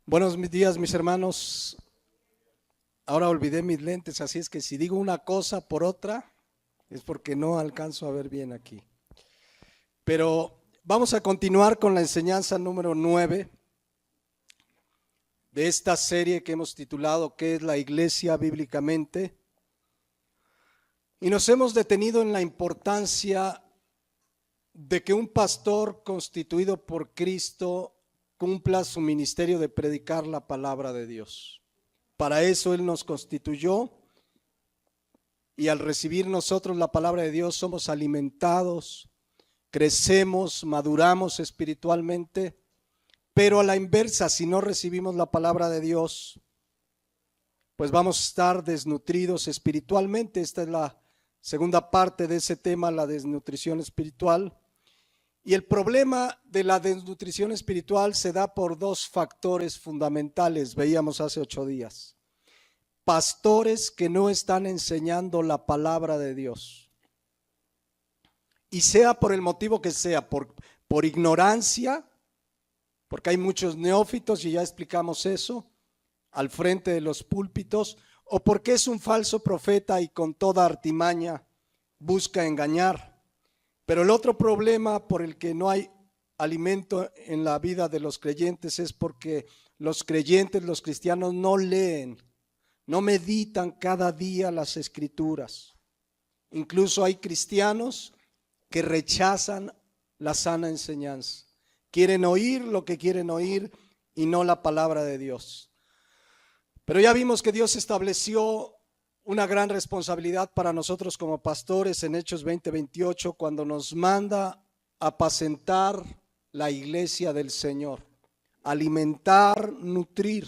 Buenos días, mis hermanos. Ahora olvidé mis lentes, así es que si digo una cosa por otra, es porque no alcanzo a ver bien aquí. Pero vamos a continuar con la enseñanza número 9 de esta serie que hemos titulado ¿Qué es la iglesia bíblicamente? Y nos hemos detenido en la importancia de que un pastor constituido por Cristo cumpla su ministerio de predicar la palabra de Dios. Para eso Él nos constituyó y al recibir nosotros la palabra de Dios somos alimentados, crecemos, maduramos espiritualmente, pero a la inversa, si no recibimos la palabra de Dios, pues vamos a estar desnutridos espiritualmente. Esta es la segunda parte de ese tema, la desnutrición espiritual. Y el problema de la desnutrición espiritual se da por dos factores fundamentales, veíamos hace 8 días. Pastores que no están enseñando la palabra de Dios. Y sea por el motivo que sea, por ignorancia, porque hay muchos neófitos y ya explicamos eso, al frente de los púlpitos, o porque es un falso profeta y con toda artimaña busca engañar. Pero el otro problema por el que no hay alimento en la vida de los creyentes es porque los creyentes, los cristianos no leen, no meditan cada día las escrituras. Incluso hay cristianos que rechazan la sana enseñanza. Quieren oír lo que quieren oír y no la palabra de Dios. Pero ya vimos que Dios estableció una gran responsabilidad para nosotros como pastores en Hechos 20:28 cuando nos manda apacentar la iglesia del Señor, alimentar, nutrir.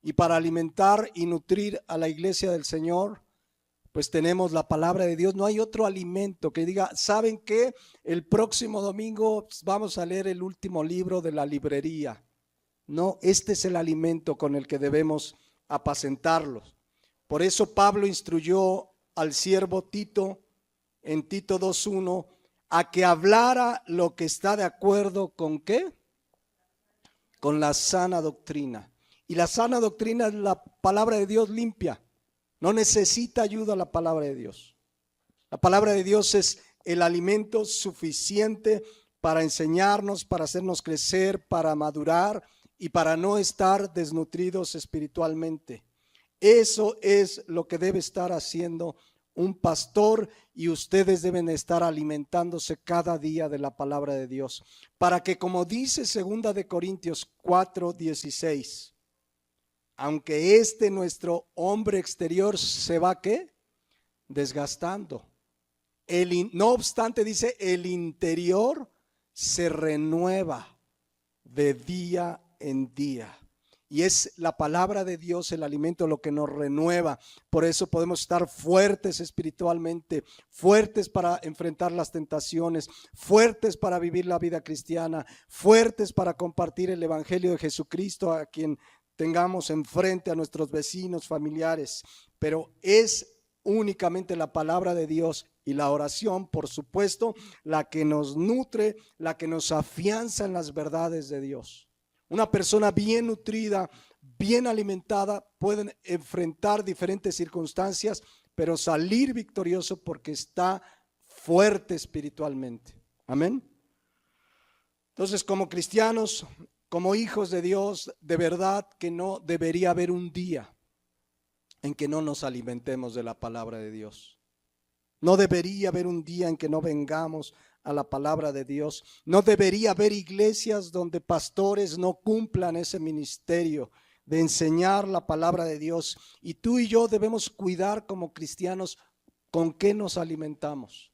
Y para alimentar y nutrir a la iglesia del Señor, pues tenemos la palabra de Dios. No hay otro alimento que diga, ¿saben qué? El próximo domingo vamos a leer el último libro de la librería. No, este es el alimento con el que debemos apacentarlos. Por eso Pablo instruyó al siervo Tito en Tito 2:1 a que hablara lo que está de acuerdo con ¿qué? Con la sana doctrina. Y la sana doctrina es la palabra de Dios limpia. No necesita ayuda la palabra de Dios. La palabra de Dios es el alimento suficiente para enseñarnos, para hacernos crecer, para madurar y para no estar desnutridos espiritualmente. Eso es lo que debe estar haciendo un pastor y ustedes deben estar alimentándose cada día de la palabra de Dios. Para que, como dice 2 de Corintios 4:16, aunque nuestro hombre exterior se va ¿qué? Desgastando. No obstante, dice, el interior se renueva de día en día. Y es la palabra de Dios el alimento lo que nos renueva. Por eso podemos estar fuertes espiritualmente, fuertes para enfrentar las tentaciones, fuertes para vivir la vida cristiana, fuertes para compartir el evangelio de Jesucristo a quien tengamos enfrente, a nuestros vecinos, familiares. Pero es únicamente la palabra de Dios y la oración, por supuesto, la que nos nutre, la que nos afianza en las verdades de Dios. Una persona bien nutrida, bien alimentada, puede enfrentar diferentes circunstancias, pero salir victorioso porque está fuerte espiritualmente. Amén. Entonces, como cristianos, como hijos de Dios, de verdad que no debería haber un día en que no nos alimentemos de la palabra de Dios. No debería haber un día en que no vengamos a la palabra de Dios. No debería haber iglesias donde pastores no cumplan ese ministerio de enseñar la palabra de Dios. Y tú y yo debemos cuidar como cristianos con qué nos alimentamos.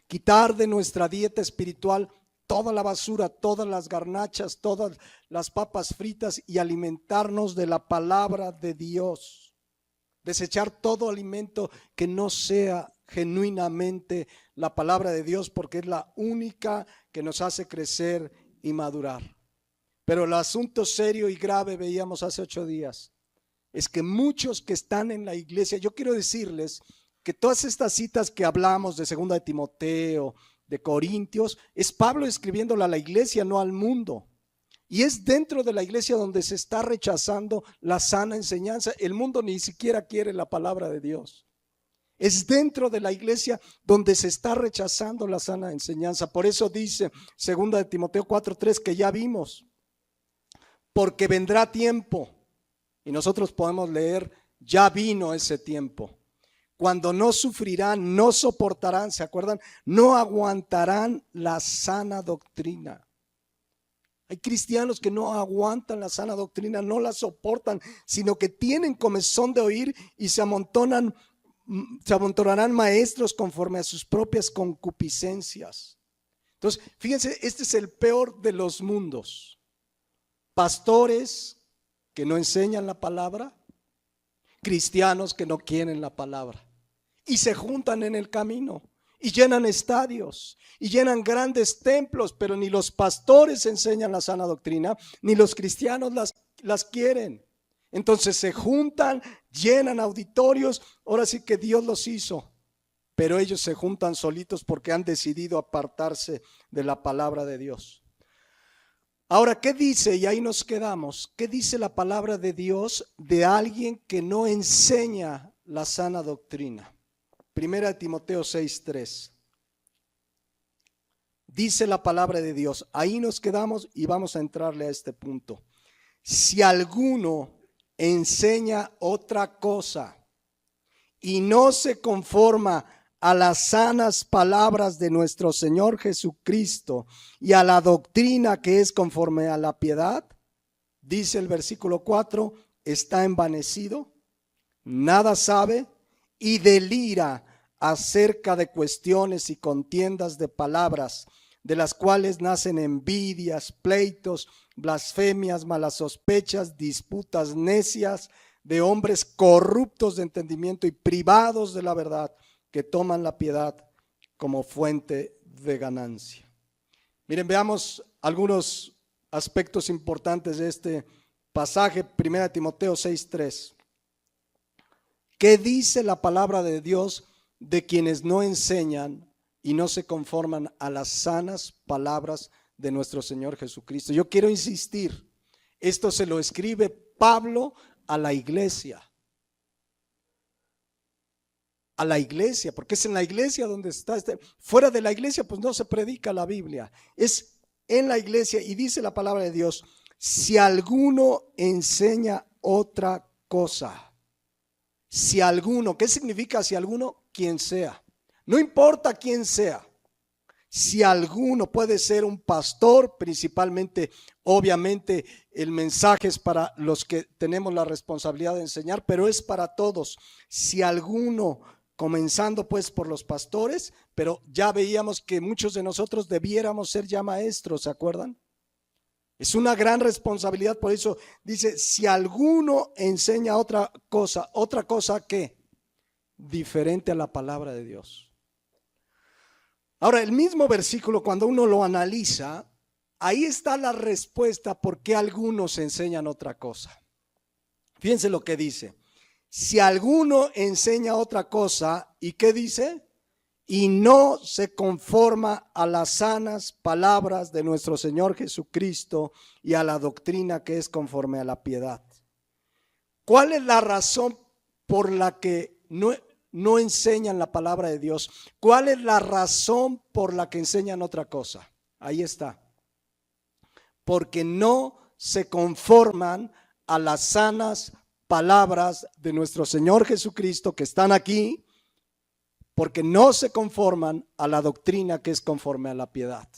Quitar de nuestra dieta espiritual toda la basura, todas las garnachas, todas las papas fritas y alimentarnos de la palabra de Dios. Desechar todo alimento que no sea genuinamente la palabra de Dios, porque es la única que nos hace crecer y madurar. Pero el asunto serio y grave, veíamos hace 8 días, es que muchos que están en la iglesia, yo quiero decirles que todas estas citas que hablamos de 2 de Timoteo, de Corintios, es Pablo escribiéndola a la iglesia, no al mundo. Y es dentro de la iglesia donde se está rechazando la sana enseñanza. El mundo ni siquiera quiere la palabra de Dios. Es dentro de la iglesia donde se está rechazando la sana enseñanza. Por eso dice 2 de Timoteo 4:3 que ya vimos, porque vendrá tiempo, y nosotros podemos leer, ya vino ese tiempo, cuando no sufrirán, no soportarán, ¿se acuerdan? No aguantarán la sana doctrina. Hay cristianos que no aguantan la sana doctrina, no la soportan, sino que tienen comezón de oír y se amontonarán maestros conforme a sus propias concupiscencias. Entonces, fíjense, este es el peor de los mundos. Pastores que no enseñan la palabra, cristianos que no quieren la palabra y se juntan en el camino y llenan estadios y llenan grandes templos, pero ni los pastores enseñan la sana doctrina, ni los cristianos las quieren. Entonces se juntan, llenan auditorios, ahora sí que Dios los hizo, pero ellos se juntan solitos porque han decidido apartarse de la palabra de Dios. Ahora, ¿qué dice? Y ahí nos quedamos. ¿Qué dice la palabra de Dios de alguien que no enseña la sana doctrina? 1 Timoteo 6:3. Dice la palabra de Dios. Ahí nos quedamos y vamos a entrarle a este punto. Si alguno enseña otra cosa y no se conforma a las sanas palabras de nuestro Señor Jesucristo y a la doctrina que es conforme a la piedad, dice el versículo 4, está envanecido, nada sabe y delira acerca de cuestiones y contiendas de palabras, de las cuales nacen envidias, pleitos, blasfemias, malas sospechas, disputas necias de hombres corruptos de entendimiento y privados de la verdad, que toman la piedad como fuente de ganancia. Miren, veamos algunos aspectos importantes de este pasaje, 1 Timoteo 6:3. ¿Qué dice la palabra de Dios de quienes no enseñan y no se conforman a las sanas palabras de nuestro Señor Jesucristo? Yo quiero insistir, esto se lo escribe Pablo a la iglesia. A la iglesia, porque es en la iglesia donde está. Fuera de la iglesia pues no se predica la Biblia, es en la iglesia. Y dice la palabra de Dios, si alguno enseña otra cosa, si alguno, ¿qué significa si alguno? Quien sea, no importa quién sea. Si alguno, puede ser un pastor, principalmente, obviamente el mensaje es para los que tenemos la responsabilidad de enseñar, pero es para todos. Si alguno, comenzando pues por los pastores, pero ya veíamos que muchos de nosotros debiéramos ser ya maestros, ¿se acuerdan? Es una gran responsabilidad, por eso dice, si alguno enseña otra cosa ¿qué? Diferente a la palabra de Dios. Ahora, el mismo versículo, cuando uno lo analiza, ahí está la respuesta por qué algunos enseñan otra cosa. Fíjense lo que dice. Si alguno enseña otra cosa, ¿y qué dice? Y no se conforma a las sanas palabras de nuestro Señor Jesucristo y a la doctrina que es conforme a la piedad. ¿Cuál es la razón por la que no enseñan la palabra de Dios? ¿Cuál es la razón por la que enseñan otra cosa? Ahí está. Porque no se conforman a las sanas palabras de nuestro Señor Jesucristo que están aquí, porque no se conforman a la doctrina que es conforme a la piedad.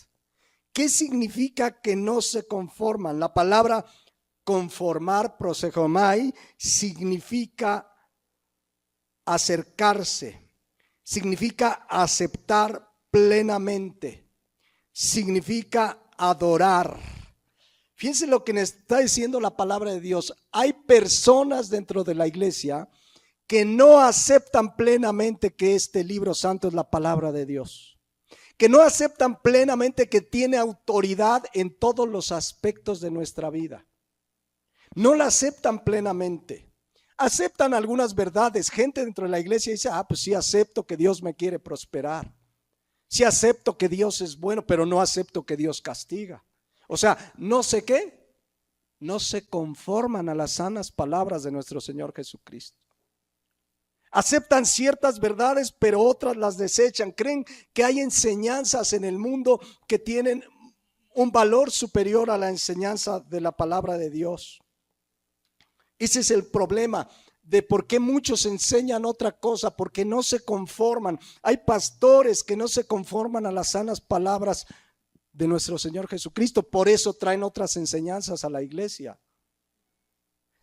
¿Qué significa que no se conforman? La palabra conformar, prosechomai, significa acercarse, significa aceptar plenamente, significa adorar. Fíjense lo que nos está diciendo la palabra de Dios. Hay personas dentro de la iglesia que no aceptan plenamente que este libro santo es la palabra de Dios, que no aceptan plenamente que tiene autoridad en todos los aspectos de nuestra vida. No la aceptan plenamente. Aceptan algunas verdades. Gente dentro de la iglesia dice, pues sí acepto que Dios me quiere prosperar. Sí acepto que Dios es bueno, pero no acepto que Dios castiga. O sea, no sé qué. No se conforman a las sanas palabras de nuestro Señor Jesucristo. Aceptan ciertas verdades, pero otras las desechan. Creen que hay enseñanzas en el mundo que tienen un valor superior a la enseñanza de la palabra de Dios. Ese es el problema de por qué muchos enseñan otra cosa, porque no se conforman. Hay pastores que no se conforman a las sanas palabras de nuestro Señor Jesucristo, por eso traen otras enseñanzas a la iglesia.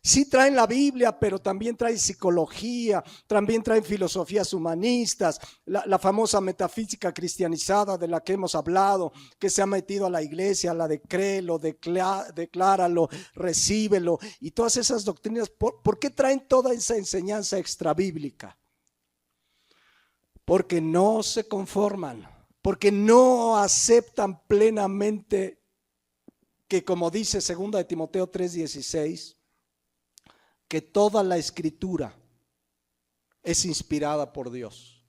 Sí traen la Biblia, pero también traen psicología, también traen filosofías humanistas, la famosa metafísica cristianizada de la que hemos hablado, que se ha metido a la iglesia, la de créelo, decláralo, recíbelo, y todas esas doctrinas. ¿Por qué traen toda esa enseñanza extrabíblica? Porque no se conforman, porque no aceptan plenamente que, como dice 2 de Timoteo 3:16, que toda la escritura es inspirada por Dios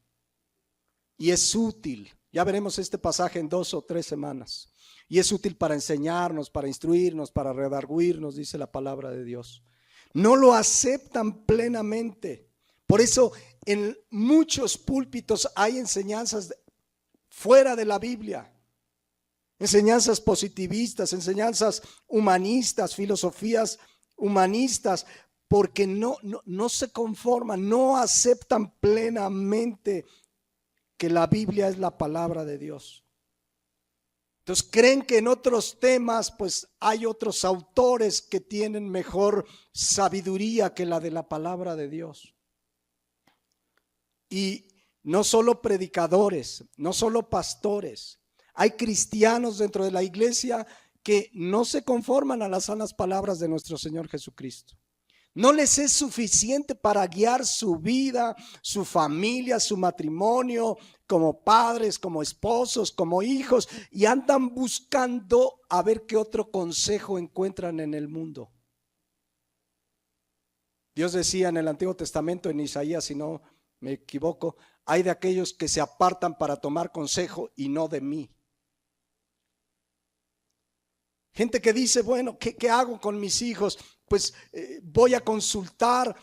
y es útil. Ya veremos este pasaje en 2 o 3 semanas. Y es útil para enseñarnos, para instruirnos, para redarguirnos, dice la palabra de Dios. No lo aceptan plenamente. Por eso en muchos púlpitos hay enseñanzas fuera de la Biblia. Enseñanzas positivistas, enseñanzas humanistas, filosofías humanistas, porque no se conforman, no aceptan plenamente que la Biblia es la palabra de Dios. Entonces creen que en otros temas pues hay otros autores que tienen mejor sabiduría que la de la palabra de Dios. Y no solo predicadores, no solo pastores, hay cristianos dentro de la iglesia que no se conforman a las sanas palabras de nuestro Señor Jesucristo. No les es suficiente para guiar su vida, su familia, su matrimonio, como padres, como esposos, como hijos, y andan buscando a ver qué otro consejo encuentran en el mundo. Dios decía en el Antiguo Testamento, en Isaías, si no me equivoco, hay de aquellos que se apartan para tomar consejo y no de mí. Gente que dice, bueno, ¿qué hago con mis hijos? Pues voy a consultar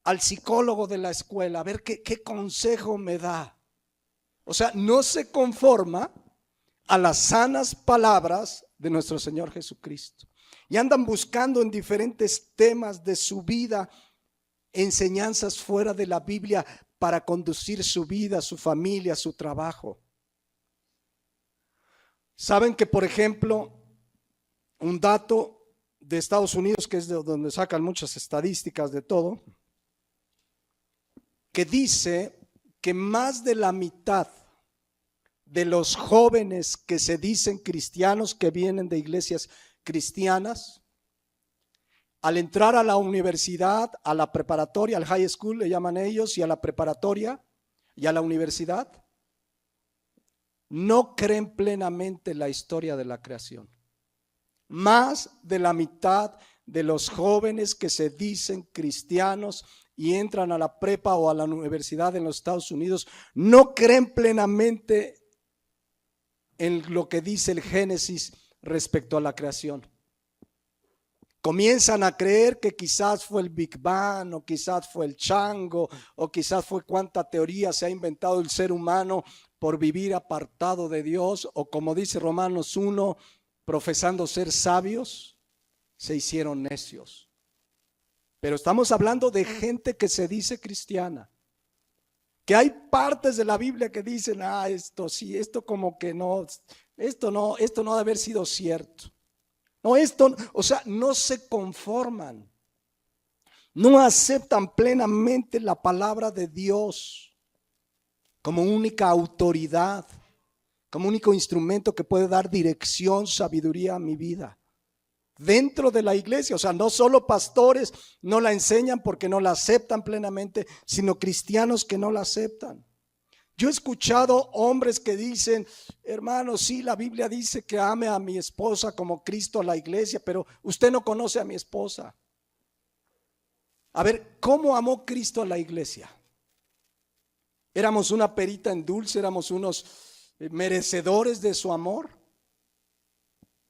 al psicólogo de la escuela, a ver qué consejo me da. O sea, no se conforma a las sanas palabras de nuestro Señor Jesucristo. Y andan buscando en diferentes temas de su vida enseñanzas fuera de la Biblia para conducir su vida, su familia, su trabajo. Saben que, por ejemplo, un dato de Estados Unidos, que es de donde sacan muchas estadísticas de todo, que dice que más de la mitad de los jóvenes que se dicen cristianos, que vienen de iglesias cristianas, al entrar a la universidad, a la preparatoria, al high school le llaman ellos, y a la preparatoria y a la universidad, no creen plenamente la historia de la creación. Más de la mitad de los jóvenes que se dicen cristianos y entran a la prepa o a la universidad en los Estados Unidos no creen plenamente en lo que dice el Génesis respecto a la creación. Comienzan a creer que quizás fue el Big Bang, o quizás fue el chango, o quizás fue cuánta teoría se ha inventado el ser humano por vivir apartado de Dios, o como dice Romanos 1, profesando ser sabios, se hicieron necios. Pero estamos hablando de gente que se dice cristiana, que hay partes de la Biblia que dicen, esto sí, esto como que no, esto no debe haber sido cierto. No, o sea, no se conforman, no aceptan plenamente la palabra de Dios como única autoridad, como único instrumento que puede dar dirección, sabiduría a mi vida. dentro de la iglesia. O sea, no solo pastores no la enseñan porque no la aceptan plenamente, sino cristianos que no la aceptan. Yo he escuchado hombres que dicen, hermano, sí, la Biblia dice que ame a mi esposa como Cristo a la iglesia, pero usted no conoce a mi esposa. A ver, ¿cómo amó Cristo a la iglesia? ¿Éramos una perita en dulce? ¿Éramos unos merecedores de su amor?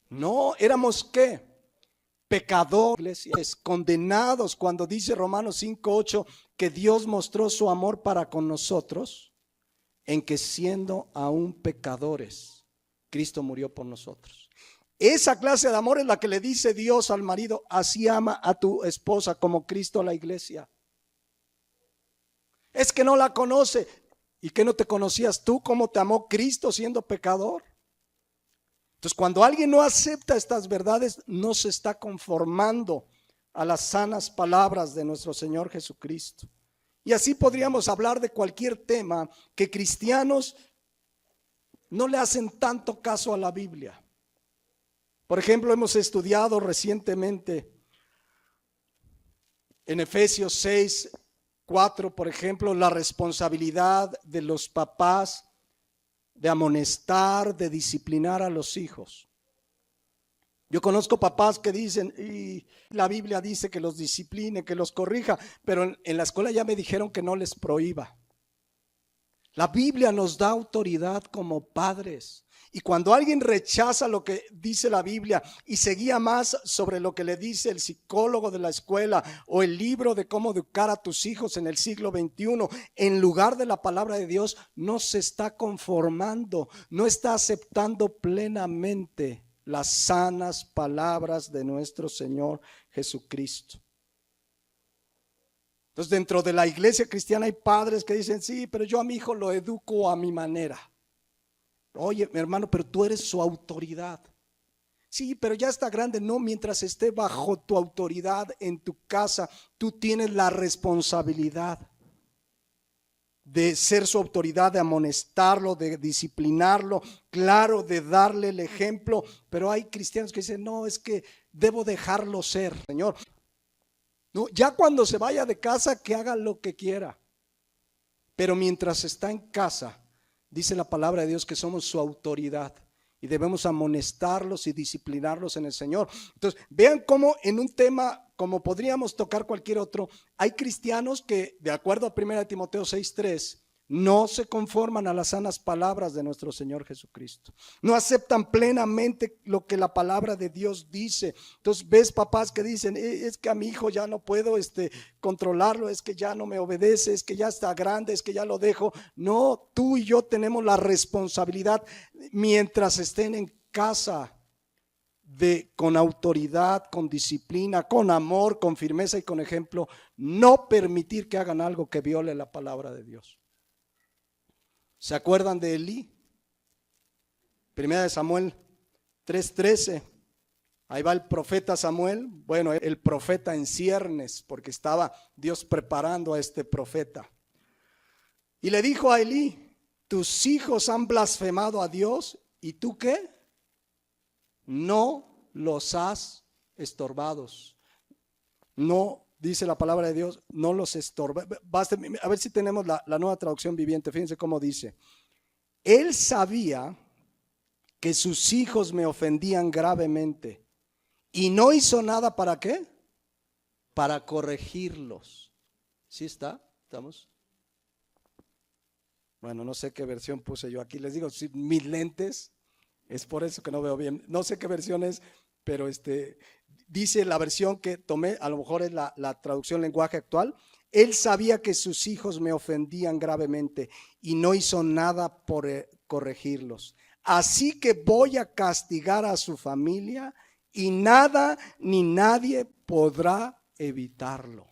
No, éramos ¿qué? Pecadores, condenados, cuando dice Romanos 5:8 que Dios mostró su amor para con nosotros en que siendo aún pecadores, Cristo murió por nosotros. Esa clase de amor es la que le dice Dios al marido, así ama a tu esposa como Cristo a la iglesia. Es que no la conoce. ¿Y que no te conocías tú? ¿Cómo te amó Cristo siendo pecador? Entonces, cuando alguien no acepta estas verdades, no se está conformando a las sanas palabras de nuestro Señor Jesucristo. Y así podríamos hablar de cualquier tema que cristianos no le hacen tanto caso a la Biblia. Por ejemplo, hemos estudiado recientemente en Efesios 6:4, por ejemplo, la responsabilidad de los papás de amonestar, de disciplinar a los hijos. Yo conozco papás que dicen, y la Biblia dice que los discipline, que los corrija, pero en la escuela ya me dijeron que no les prohíba. La Biblia nos da autoridad como padres. Y cuando alguien rechaza lo que dice la Biblia y se guía más sobre lo que le dice el psicólogo de la escuela o el libro de cómo educar a tus hijos en el siglo XXI, en lugar de la palabra de Dios, no se está conformando, no está aceptando plenamente las sanas palabras de nuestro Señor Jesucristo. Entonces, dentro de la iglesia cristiana hay padres que dicen, sí, pero yo a mi hijo lo educo a mi manera. Oye, mi hermano, pero tú eres su autoridad. Sí, pero ya está grande. No, mientras esté bajo tu autoridad en tu casa, tú tienes la responsabilidad de ser su autoridad, de amonestarlo, de disciplinarlo, claro, de darle el ejemplo. Pero hay cristianos que dicen, no, es que debo dejarlo ser, Señor. No, ya cuando se vaya de casa, que haga lo que quiera. Pero mientras está en casa, dice la palabra de Dios que somos su autoridad y debemos amonestarlos y disciplinarlos en el Señor. Entonces, vean cómo en un tema como podríamos tocar cualquier otro, hay cristianos que, de acuerdo a 1 Timoteo 6:3, no se conforman a las sanas palabras de nuestro Señor Jesucristo. No aceptan plenamente lo que la palabra de Dios dice. Entonces ves papás que dicen, es que a mi hijo ya no puedo controlarlo, es que ya no me obedece, es que ya está grande, es que ya lo dejo. No, tú y yo tenemos la responsabilidad mientras estén en casa de con autoridad, con disciplina, con amor, con firmeza y con ejemplo, no permitir que hagan algo que viole la palabra de Dios. ¿Se acuerdan de Elí? Primera de Samuel 3:13. Ahí va el profeta Samuel. Bueno, el profeta en ciernes, porque estaba Dios preparando a este profeta. Y le dijo a Elí, tus hijos han blasfemado a Dios, ¿y tú qué? No los has estorbados. No, dice la palabra de Dios, no los estorba. A ver si tenemos la nueva traducción viviente. Fíjense cómo dice. Él sabía que sus hijos me ofendían gravemente y no hizo nada para ¿qué? Para corregirlos. ¿Sí está? ¿Estamos? Bueno, no sé qué versión puse yo aquí. Les digo, si mis lentes, es por eso que no veo bien. No sé qué versión es, pero dice la versión que tomé, a lo mejor es la traducción lenguaje actual. Él sabía que sus hijos me ofendían gravemente y no hizo nada por corregirlos. Así que voy a castigar a su familia y nada ni nadie podrá evitarlo.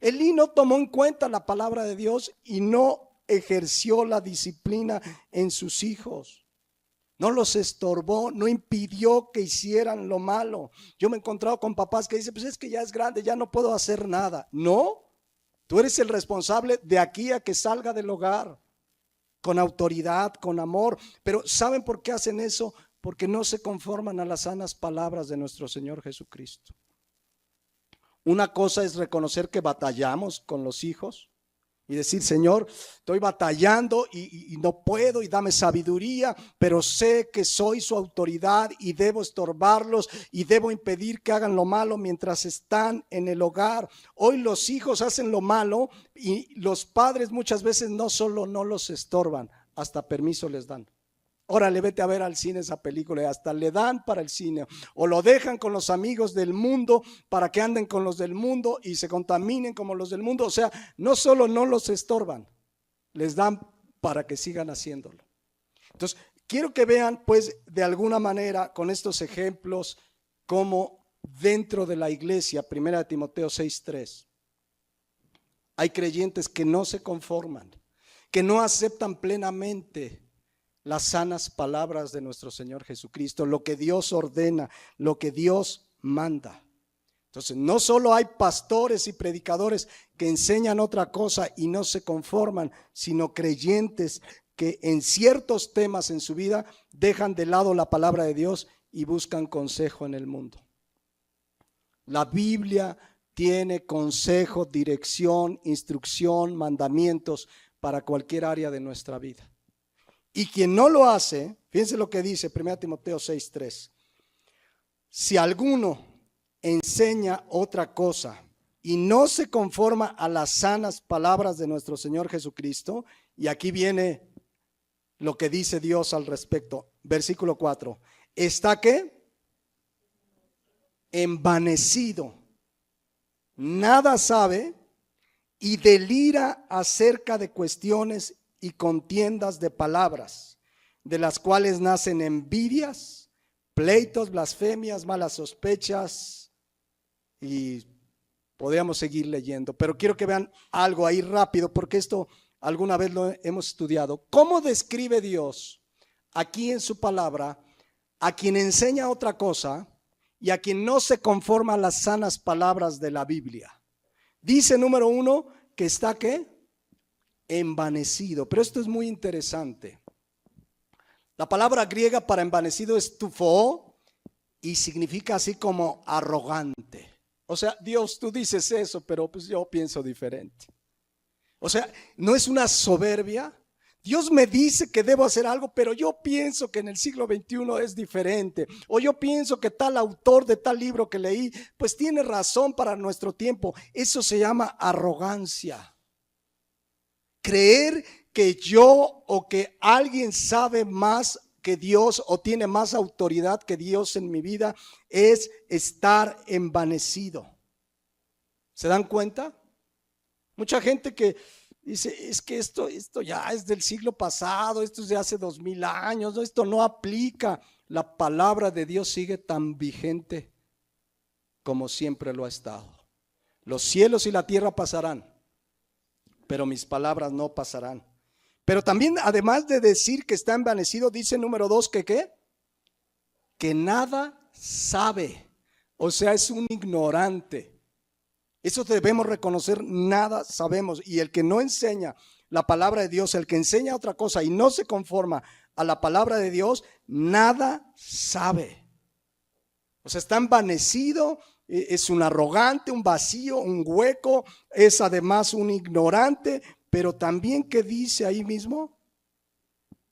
Elí no tomó en cuenta la palabra de Dios y no ejerció la disciplina en sus hijos. No los estorbó, no impidió que hicieran lo malo. Yo me he encontrado con papás que dicen, pues es que ya es grande, ya no puedo hacer nada. No, tú eres el responsable de aquí a que salga del hogar, con autoridad, con amor. Pero ¿saben por qué hacen eso? porque no se conforman a las sanas palabras de nuestro Señor Jesucristo. Una cosa es reconocer que batallamos con los hijos y decir, Señor, estoy batallando y no puedo y dame sabiduría, pero sé que soy su autoridad y debo estorbarlos y debo impedir que hagan lo malo mientras están en el hogar. Hoy los hijos hacen lo malo y los padres muchas veces no solo no los estorban, hasta permiso les dan. Órale, vete a ver al cine esa película y hasta le dan para el cine o lo dejan con los amigos del mundo para que anden con los del mundo y se contaminen como los del mundo. O sea, no solo no los estorban, les dan para que sigan haciéndolo. Entonces, quiero que vean pues de alguna manera con estos ejemplos cómo dentro de la iglesia, 1 Timoteo 6:3, hay creyentes que no se conforman, que no aceptan plenamente las sanas palabras de nuestro Señor Jesucristo, lo que Dios ordena, lo que Dios manda. Entonces, no solo hay pastores y predicadores que enseñan otra cosa y no se conforman, sino creyentes que en ciertos temas en su vida dejan de lado la palabra de Dios y buscan consejo en el mundo. La Biblia tiene consejo, dirección, instrucción, mandamientos para cualquier área de nuestra vida. Y quien no lo hace, fíjense lo que dice 1 Timoteo 6:3. Si alguno enseña otra cosa y no se conforma a las sanas palabras de nuestro Señor Jesucristo, y aquí viene lo que dice Dios al respecto. Versículo 4. ¿Está qué? Envanecido. Nada sabe y delira acerca de cuestiones y contiendas de palabras, de las cuales nacen envidias, pleitos, blasfemias, malas sospechas, y podríamos seguir leyendo. Pero quiero que vean algo ahí rápido, porque esto alguna vez lo hemos estudiado. ¿Cómo describe Dios aquí en su palabra a quien enseña otra cosa y a quien no se conforma a las sanas palabras de la Biblia? Dice, número 1, que está ¿qué? Envanecido. Pero esto es muy interesante. La palabra griega para envanecido es tufo y significa así como arrogante. O sea, Dios, tú dices eso, pero pues yo pienso diferente. O sea, no es una soberbia. Dios me dice que debo hacer algo, pero yo pienso que en el siglo XXI es diferente. O yo pienso que tal autor de tal libro que leí, pues tiene razón para nuestro tiempo. Eso se llama arrogancia. Creer que yo o que alguien sabe más que Dios o tiene más autoridad que Dios en mi vida es estar envanecido. ¿Se dan cuenta? Mucha gente que dice, es que esto ya es del siglo pasado, esto es de hace 2000 años, esto no aplica. La palabra de Dios sigue tan vigente como siempre lo ha estado. Los cielos y la tierra pasarán, pero mis palabras no pasarán. Pero también, además de decir que está envanecido, dice número 2 que ¿qué? Que nada sabe. O sea, es un ignorante. Eso debemos reconocer, nada sabemos. Y el que no enseña la palabra de Dios, el que enseña otra cosa y no se conforma a la palabra de Dios, nada sabe. O sea, está envanecido, es un arrogante, un vacío, un hueco, es además un ignorante, pero también ¿qué dice ahí mismo?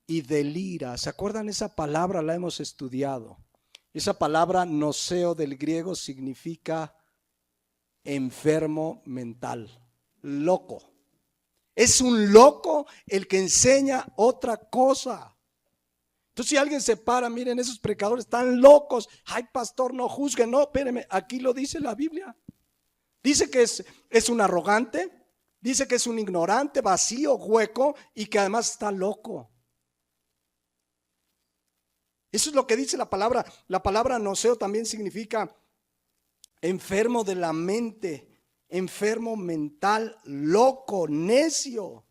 Y delira. ¿Se acuerdan esa palabra? La hemos estudiado. Esa palabra noseo del griego significa enfermo mental, loco. Es un loco el que enseña otra cosa. Entonces si alguien se para, miren, esos predicadores están locos. Ay, pastor, no juzguen. No, espéreme, aquí lo dice la Biblia. Dice que es un arrogante, dice que es un ignorante, vacío, hueco y que además está loco. Eso es lo que dice la palabra. La palabra noseo también significa enfermo de la mente, enfermo mental, loco, necio.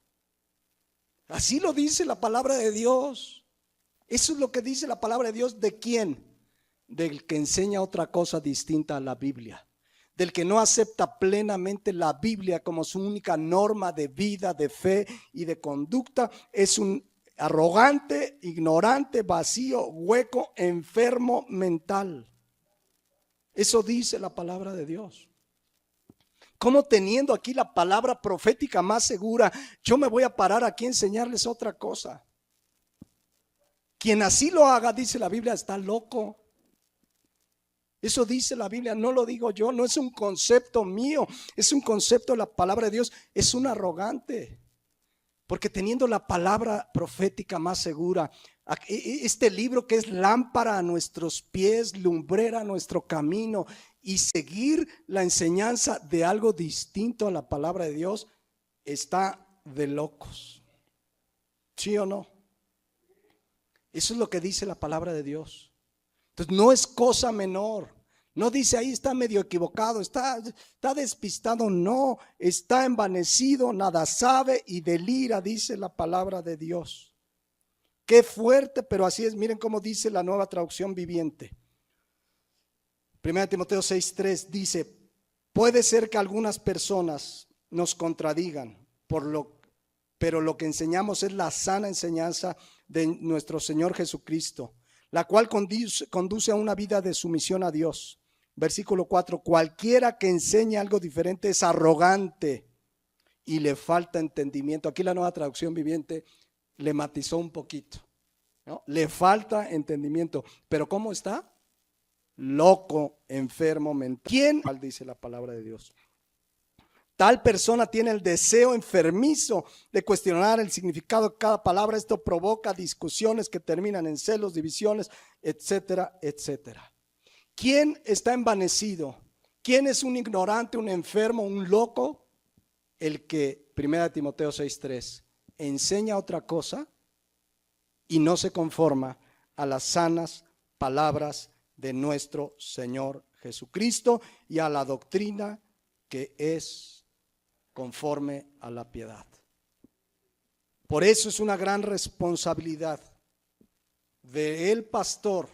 Así lo dice la palabra de Dios. Eso es lo que dice la palabra de Dios. ¿De quién? Del que enseña otra cosa distinta a la Biblia. Del que no acepta plenamente la Biblia como su única norma de vida, de fe y de conducta. Es un arrogante, ignorante, vacío, hueco, enfermo mental. Eso dice la palabra de Dios. ¿Cómo teniendo aquí la palabra profética más segura, yo me voy a parar aquí a enseñarles otra cosa? Quien así lo haga, dice la Biblia, está loco. Eso dice la Biblia, no lo digo yo, no es un concepto mío, es un concepto de la palabra de Dios, es un arrogante. Porque teniendo la palabra profética más segura, este libro que es lámpara a nuestros pies, lumbrera a nuestro camino, y seguir la enseñanza de algo distinto a la palabra de Dios, está de locos. ¿Sí o no? Eso es lo que dice la palabra de Dios. Entonces no es cosa menor. No dice ahí está medio equivocado, está despistado, no, está envanecido, nada sabe y delira, dice la palabra de Dios. Qué fuerte, pero así es. Miren cómo dice la Nueva Traducción Viviente. 1 Timoteo 6:3 dice: puede ser que algunas personas nos contradigan, pero lo que enseñamos es la sana enseñanza de nuestro Señor Jesucristo, la cual conduce a una vida de sumisión a Dios. Versículo 4: cualquiera que enseñe algo diferente es arrogante y le falta entendimiento. Aquí la Nueva Traducción Viviente le matizó un poquito, ¿no? Le falta entendimiento. Pero ¿cómo está? Loco, enfermo mental. ¿Quién? Dice la palabra de Dios. Tal persona tiene el deseo enfermizo de cuestionar el significado de cada palabra. Esto provoca discusiones que terminan en celos, divisiones, etcétera, etcétera. ¿Quién está envanecido? ¿Quién es un ignorante, un enfermo, un loco? El que, 1 Timoteo 6:3, enseña otra cosa y no se conforma a las sanas palabras de nuestro Señor Jesucristo y a la doctrina que es conforme a la piedad. Por eso es una gran responsabilidad del pastor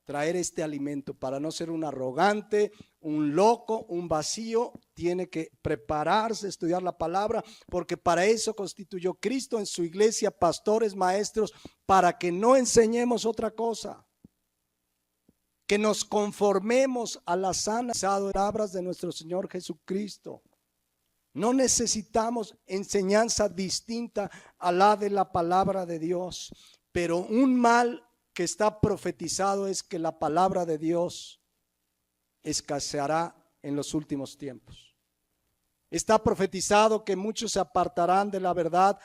traer este alimento para no ser un arrogante, un loco, un vacío. Tiene que prepararse, estudiar la palabra, porque para eso constituyó Cristo en su iglesia pastores, maestros, para que no enseñemos otra cosa, que nos conformemos a las sanas palabras de nuestro Señor Jesucristo. No necesitamos enseñanza distinta a la de la palabra de Dios, pero un mal que está profetizado es que la palabra de Dios escaseará en los últimos tiempos. Está profetizado que muchos se apartarán de la verdad,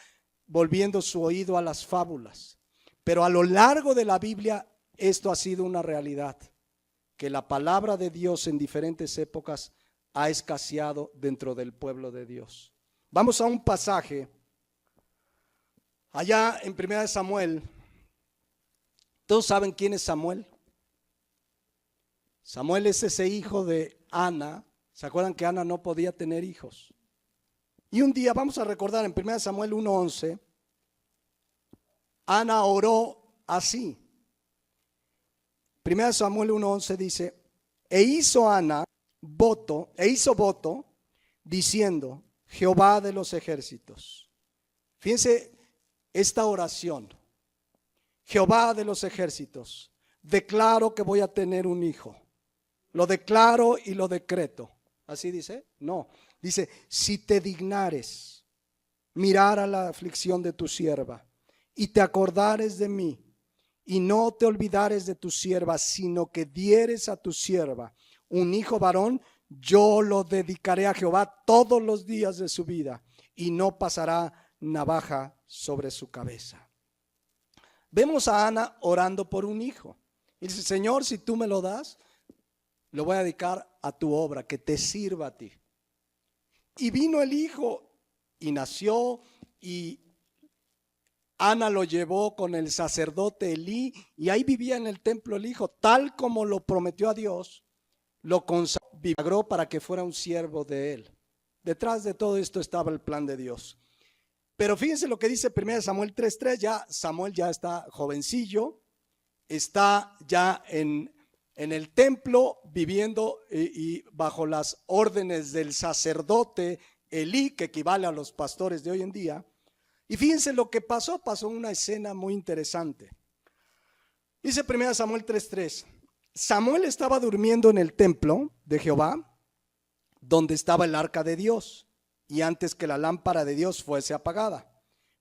volviendo su oído a las fábulas. Pero a lo largo de la Biblia esto ha sido una realidad, que la palabra de Dios en diferentes épocas ha escaseado dentro del pueblo de Dios. Vamos a un pasaje allá en 1 Samuel. ¿Todos saben quién es Samuel? Samuel es ese hijo de Ana. ¿Se acuerdan que Ana no podía tener hijos? Y un día, vamos a recordar en 1 Samuel 1:11, Ana oró así. 1 Samuel 1:11 dice: e hizo voto diciendo: Jehová de los ejércitos. Fíjense esta oración. Jehová de los ejércitos, declaro que voy a tener un hijo. Lo declaro y lo decreto. ¿Así dice? No. Dice: si te dignares mirar a la aflicción de tu sierva y te acordares de mí y no te olvidares de tu sierva, sino que dieres a tu sierva un hijo varón, yo lo dedicaré a Jehová todos los días de su vida y no pasará navaja sobre su cabeza. Vemos a Ana orando por un hijo. Y dice: Señor, si tú me lo das, lo voy a dedicar a tu obra, que te sirva a ti. Y vino el hijo y nació, y Ana lo llevó con el sacerdote Elí, y ahí vivía en el templo el hijo, tal como lo prometió a Dios, lo consagró para que fuera un siervo de él. Detrás de todo esto estaba el plan de Dios. Pero fíjense lo que dice 1 Samuel 3:3, ya Samuel ya está jovencillo, está ya en el templo viviendo y bajo las órdenes del sacerdote Elí, que equivale a los pastores de hoy en día. Y fíjense lo que pasó una escena muy interesante. Dice 1 Samuel 3:3. Samuel estaba durmiendo en el templo de Jehová, donde estaba el arca de Dios, y antes que la lámpara de Dios fuese apagada.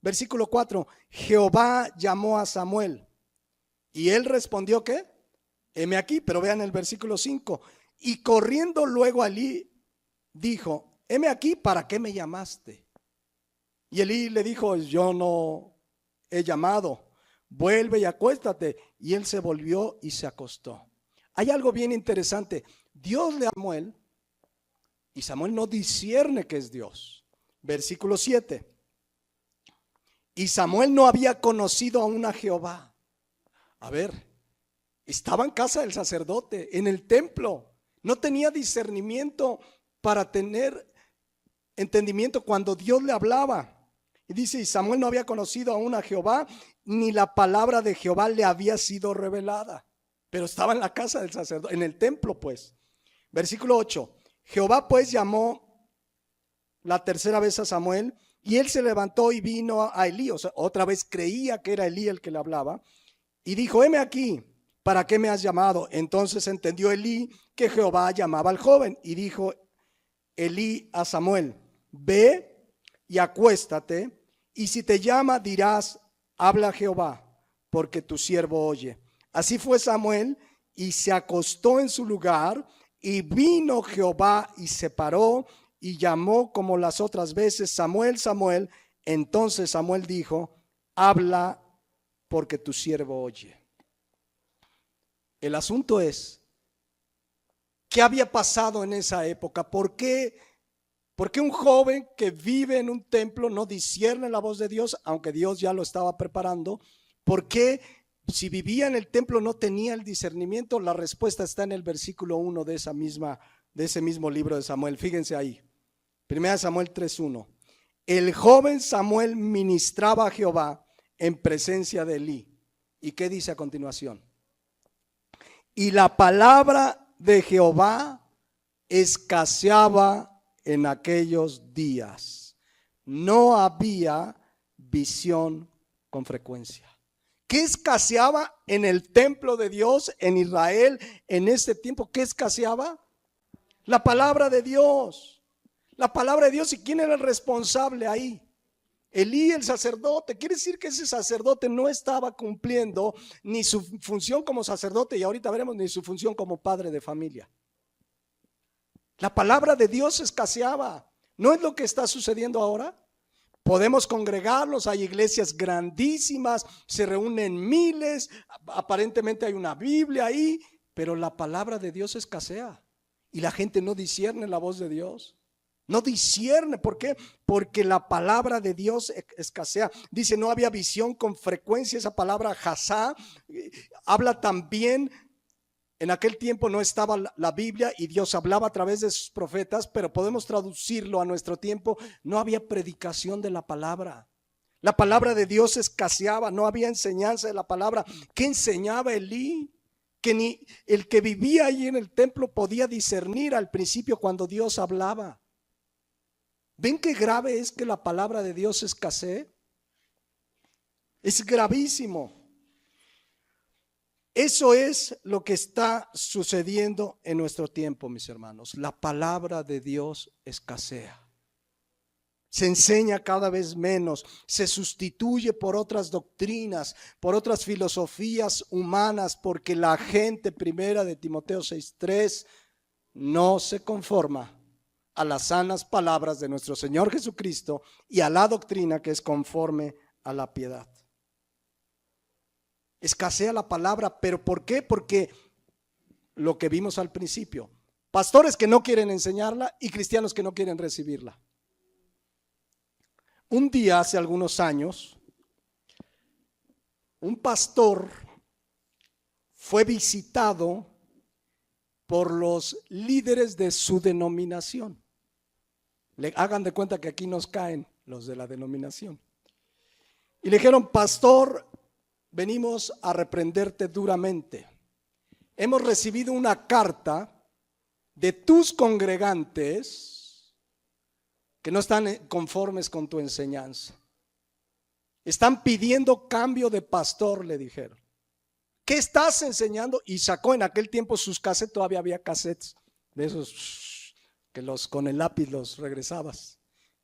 Versículo 4, Jehová llamó a Samuel, y él respondió, ¿qué? Heme aquí, pero vean el versículo 5, y corriendo luego a Elí, dijo, heme aquí, ¿para qué me llamaste? Y Elí le dijo, yo no he llamado, vuelve y acuéstate. Y él se volvió y se acostó. Hay algo bien interesante, Dios le amó a Samuel, y Samuel no discierne que es Dios. Versículo 7. Y Samuel no había conocido aún a Jehová. A ver, estaba en casa del sacerdote, en el templo. No tenía discernimiento para tener entendimiento cuando Dios le hablaba. Y dice, y Samuel no había conocido aún a Jehová, ni la palabra de Jehová le había sido revelada. Pero estaba en la casa del sacerdote, en el templo pues. Versículo 8. Jehová pues llamó la tercera vez a Samuel, y él se levantó y vino a Elí, o sea, otra vez creía que era Elí el que le hablaba, y dijo, heme aquí, ¿para qué me has llamado? Entonces entendió Elí que Jehová llamaba al joven, y dijo Elí a Samuel, ve y acuéstate, y si te llama dirás, habla Jehová, porque tu siervo oye. Así fue Samuel, y se acostó en su lugar, y vino Jehová y se paró y llamó como las otras veces, Samuel, Samuel. Entonces Samuel dijo, habla porque tu siervo oye. El asunto es, ¿qué había pasado en esa época? ¿Por qué un joven que vive en un templo no discierne la voz de Dios, aunque Dios ya lo estaba preparando? ¿Por qué si vivía en el templo no tenía el discernimiento? La respuesta está en el versículo 1 de ese mismo libro de Samuel. Fíjense ahí. 1 Samuel 3:1. El joven Samuel ministraba a Jehová en presencia de Elí. ¿Y qué dice a continuación? Y la palabra de Jehová escaseaba en aquellos días. No había visión con frecuencia. ¿Qué escaseaba en el templo de Dios en Israel en este tiempo? ¿Qué escaseaba? La palabra de Dios. La palabra de Dios. ¿Y quién era el responsable ahí? Elí, el sacerdote. Quiere decir que ese sacerdote no estaba cumpliendo ni su función como sacerdote, y ahorita veremos, ni su función como padre de familia. La palabra de Dios escaseaba. ¿No es lo que está sucediendo ahora? Podemos congregarnos, hay iglesias grandísimas, se reúnen miles, aparentemente hay una Biblia ahí, pero la palabra de Dios escasea y la gente no discierne la voz de Dios. No discierne, ¿por qué? Porque la palabra de Dios escasea. Dice, no había visión con frecuencia. Esa palabra jasá habla también. En aquel tiempo no estaba la Biblia y Dios hablaba a través de sus profetas, pero podemos traducirlo a nuestro tiempo. No había predicación de la palabra. La palabra de Dios escaseaba, no había enseñanza de la palabra. ¿Qué enseñaba Elí? Que ni el que vivía allí en el templo podía discernir al principio cuando Dios hablaba. ¿Ven qué grave es que la palabra de Dios escasee? Es gravísimo. Eso es lo que está sucediendo en nuestro tiempo, mis hermanos. La palabra de Dios escasea. Se enseña cada vez menos, se sustituye por otras doctrinas, por otras filosofías humanas, porque la gente, primera de Timoteo 6:3, no se conforma a las sanas palabras de nuestro Señor Jesucristo y a la doctrina que es conforme a la piedad. Escasea la palabra, ¿pero por qué? Porque lo que vimos al principio, pastores que no quieren enseñarla y cristianos que no quieren recibirla. Un día, hace algunos años, un pastor fue visitado por los líderes de su denominación. Hagan de cuenta que aquí nos caen los de la denominación. Y le dijeron, pastor, venimos a reprenderte duramente. Hemos recibido una carta de tus congregantes que no están conformes con tu enseñanza. Están pidiendo cambio de pastor, le dijeron. ¿Qué estás enseñando? Y sacó en aquel tiempo sus cassettes, todavía había cassettes de esos que con el lápiz los regresabas.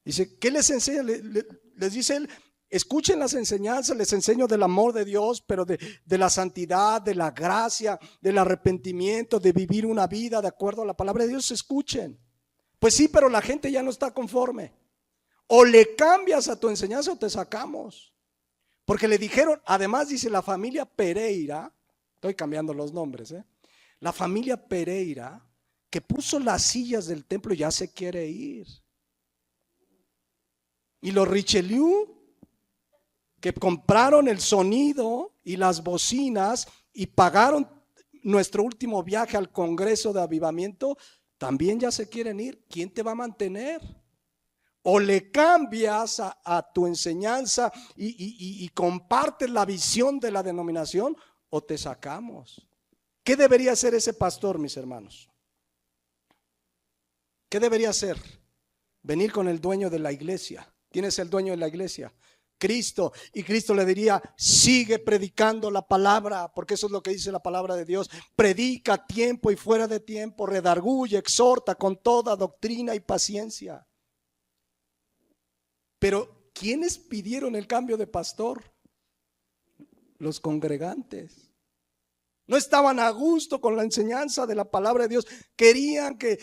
Dice, ¿qué les enseña? Les dice él, escuchen las enseñanzas, les enseño del amor de Dios, pero de la santidad, de la gracia, del arrepentimiento, de vivir una vida de acuerdo a la palabra de Dios. Escuchen. Pues sí, pero la gente ya no está conforme. O le cambias a tu enseñanza o te sacamos. Porque le dijeron, además dice la familia Pereira, estoy cambiando los nombres, la familia Pereira, que puso las sillas del templo, ya se quiere ir. Y los Richelieu, que compraron el sonido y las bocinas y pagaron nuestro último viaje al Congreso de Avivamiento, también ya se quieren ir. ¿Quién te va a mantener? O le cambias a tu enseñanza y compartes la visión de la denominación, o te sacamos. ¿Qué debería hacer ese pastor, mis hermanos? ¿Qué debería hacer? Venir con el dueño de la iglesia. ¿Quién es el dueño de la iglesia? Cristo. Y Cristo le diría, sigue predicando la palabra, porque eso es lo que dice la palabra de Dios. Predica a tiempo y fuera de tiempo, redarguye, exhorta con toda doctrina y paciencia. Pero ¿quiénes pidieron el cambio de pastor? Los congregantes. No estaban a gusto con la enseñanza de la palabra de Dios. Querían que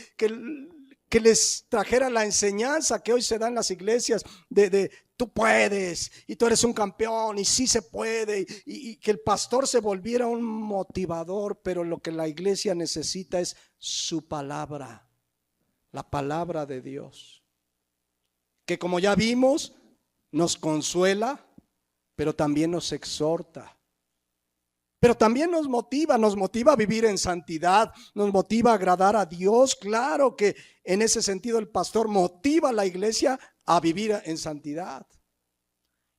les trajera la enseñanza que hoy se da en las iglesias de tú puedes y tú eres un campeón y sí se puede, y que el pastor se volviera un motivador. Pero lo que la iglesia necesita es su palabra, la palabra de Dios, que como ya vimos nos consuela, pero también nos exhorta, pero también nos motiva a vivir en santidad, nos motiva a agradar a Dios. Claro que en ese sentido el pastor motiva a la iglesia a vivir en santidad.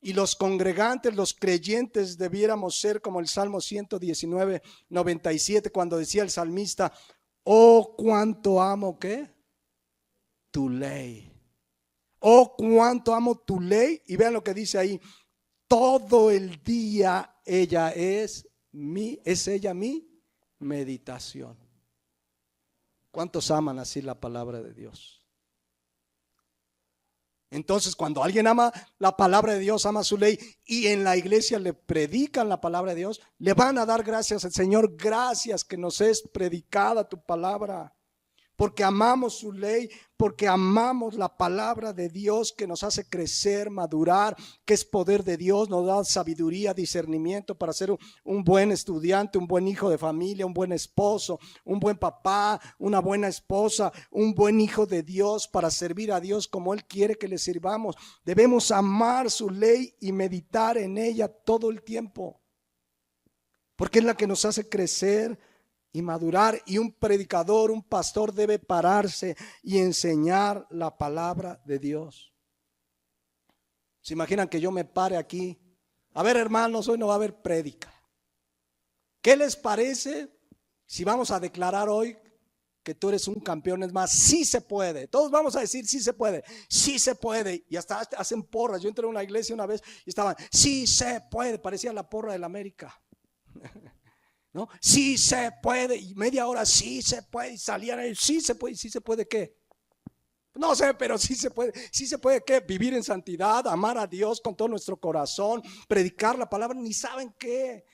Y los congregantes, los creyentes, debiéramos ser como el Salmo 119, 97, cuando decía el salmista, oh cuánto amo, ¿qué? Tu ley. Oh, cuánto amo tu ley. Y vean lo que dice ahí. Todo el día es ella mi meditación. ¿Cuántos aman así la palabra de Dios? Entonces, cuando alguien ama la palabra de Dios, ama su ley, y en la iglesia le predican la palabra de Dios, le van a dar gracias al Señor. Gracias que nos es predicada tu palabra. Porque amamos su ley, porque amamos la palabra de Dios que nos hace crecer, madurar, que es poder de Dios, nos da sabiduría, discernimiento para ser un buen estudiante, un buen hijo de familia, un buen esposo, un buen papá, una buena esposa, un buen hijo de Dios para servir a Dios como Él quiere que le sirvamos. Debemos amar su ley y meditar en ella todo el tiempo, porque es la que nos hace crecer y madurar. Y un predicador, un pastor debe pararse y enseñar la palabra de Dios. ¿Se imaginan que yo me pare aquí? A ver, hermanos, hoy no va a haber prédica. ¿Qué les parece si vamos a declarar hoy que tú eres un campeón? Es más, sí se puede. Todos vamos a decir sí se puede, sí se puede. Y hasta hacen porras. Yo entré a una iglesia una vez y estaban, sí se puede. Parecía la porra del América. ¿No? Sí se puede, y media hora sí se puede, y salían ahí, sí se puede. ¿Sí se puede qué? No sé, pero sí se puede qué, vivir en santidad, amar a Dios con todo nuestro corazón, predicar la palabra. Ni saben qué,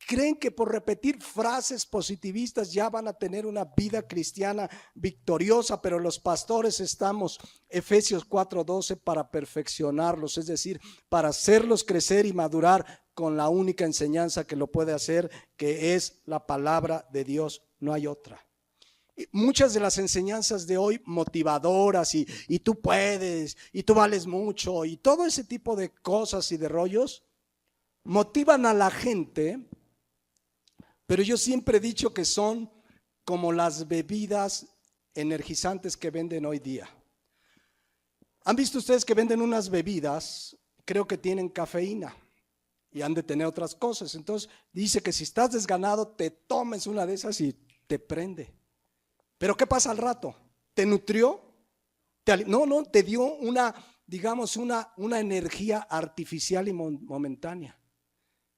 creen que por repetir frases positivistas ya van a tener una vida cristiana victoriosa. Pero los pastores estamos, Efesios 4:12, para perfeccionarlos, es decir, para hacerlos crecer y madurar con la única enseñanza que lo puede hacer, que es la palabra de Dios. No hay otra. Y muchas de las enseñanzas de hoy motivadoras y tú puedes y tú vales mucho y todo ese tipo de cosas y de rollos motivan a la gente, pero yo siempre he dicho que son como las bebidas energizantes que venden hoy día. ¿Han visto ustedes que venden unas bebidas? Creo que tienen cafeína y han de tener otras cosas. Entonces dice que si estás desganado, te tomes una de esas y te prende. Pero ¿qué pasa al rato? ¿Te nutrió? No, te dio una digamos, una energía artificial y momentánea.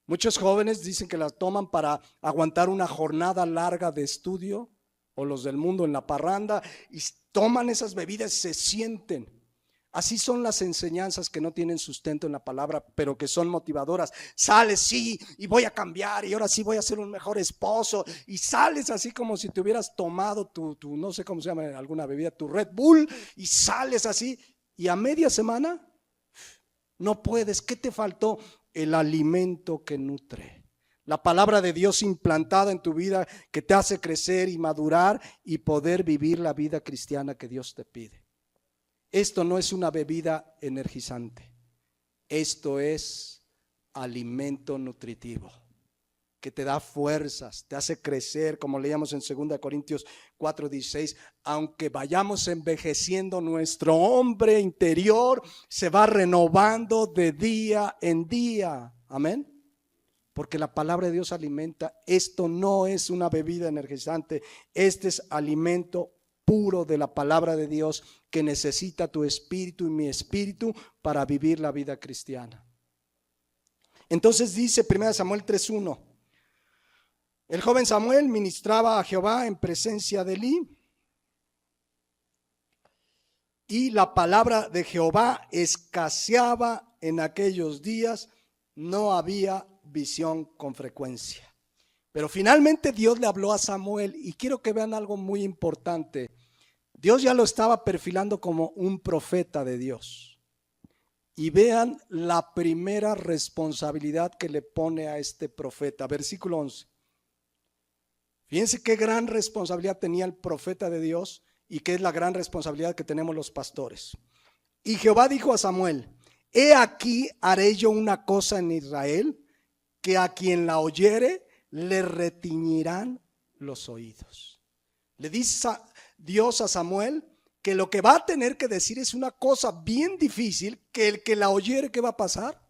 Muchos jóvenes dicen que la toman para aguantar una jornada larga de estudio, o los del mundo en la parranda, y toman esas bebidas y se sienten. Así son las enseñanzas que no tienen sustento en la palabra, pero que son motivadoras. Sales, sí, y voy a cambiar, y ahora sí voy a ser un mejor esposo, y sales así como si te hubieras tomado tu no sé cómo se llama, alguna bebida, tu Red Bull, y sales así, y a media semana no puedes. ¿Qué te faltó? El alimento que nutre. La palabra de Dios implantada en tu vida, que te hace crecer y madurar y poder vivir la vida cristiana que Dios te pide. Esto no es una bebida energizante. Esto es alimento nutritivo que te da fuerzas, te hace crecer, como leíamos en 2 Corintios 4:16. Aunque vayamos envejeciendo, nuestro hombre interior se va renovando de día en día. Amén. Porque la palabra de Dios alimenta. Esto no es una bebida energizante. Este es alimento puro de la palabra de Dios que necesita tu espíritu y mi espíritu para vivir la vida cristiana. Entonces dice 1 Samuel 3:1. El joven Samuel ministraba a Jehová en presencia de Elí, y la palabra de Jehová escaseaba en aquellos días. No había visión con frecuencia. Pero finalmente Dios le habló a Samuel, y quiero que vean algo muy importante. Dios ya lo estaba perfilando como un profeta de Dios. Y vean la primera responsabilidad que le pone a este profeta. Versículo 11. Fíjense qué gran responsabilidad tenía el profeta de Dios y qué es la gran responsabilidad que tenemos los pastores. Y Jehová dijo a Samuel: he aquí haré yo una cosa en Israel, que a quien la oyere le retiñirán los oídos. Le dice Dios a Samuel que lo que va a tener que decir es una cosa bien difícil, que el que la oyere, ¿qué va a pasar?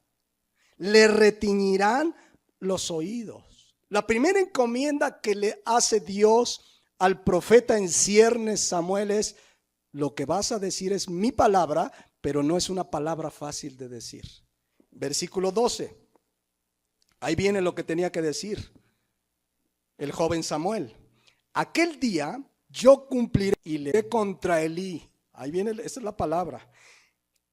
Le retiñirán los oídos. La primera encomienda que le hace Dios al profeta en ciernes Samuel es: lo que vas a decir es mi palabra, pero no es una palabra fácil de decir. Versículo 12. Ahí viene lo que tenía que decir el joven Samuel. Aquel día yo cumpliré y le contra Elí. Ahí viene, esa es la palabra.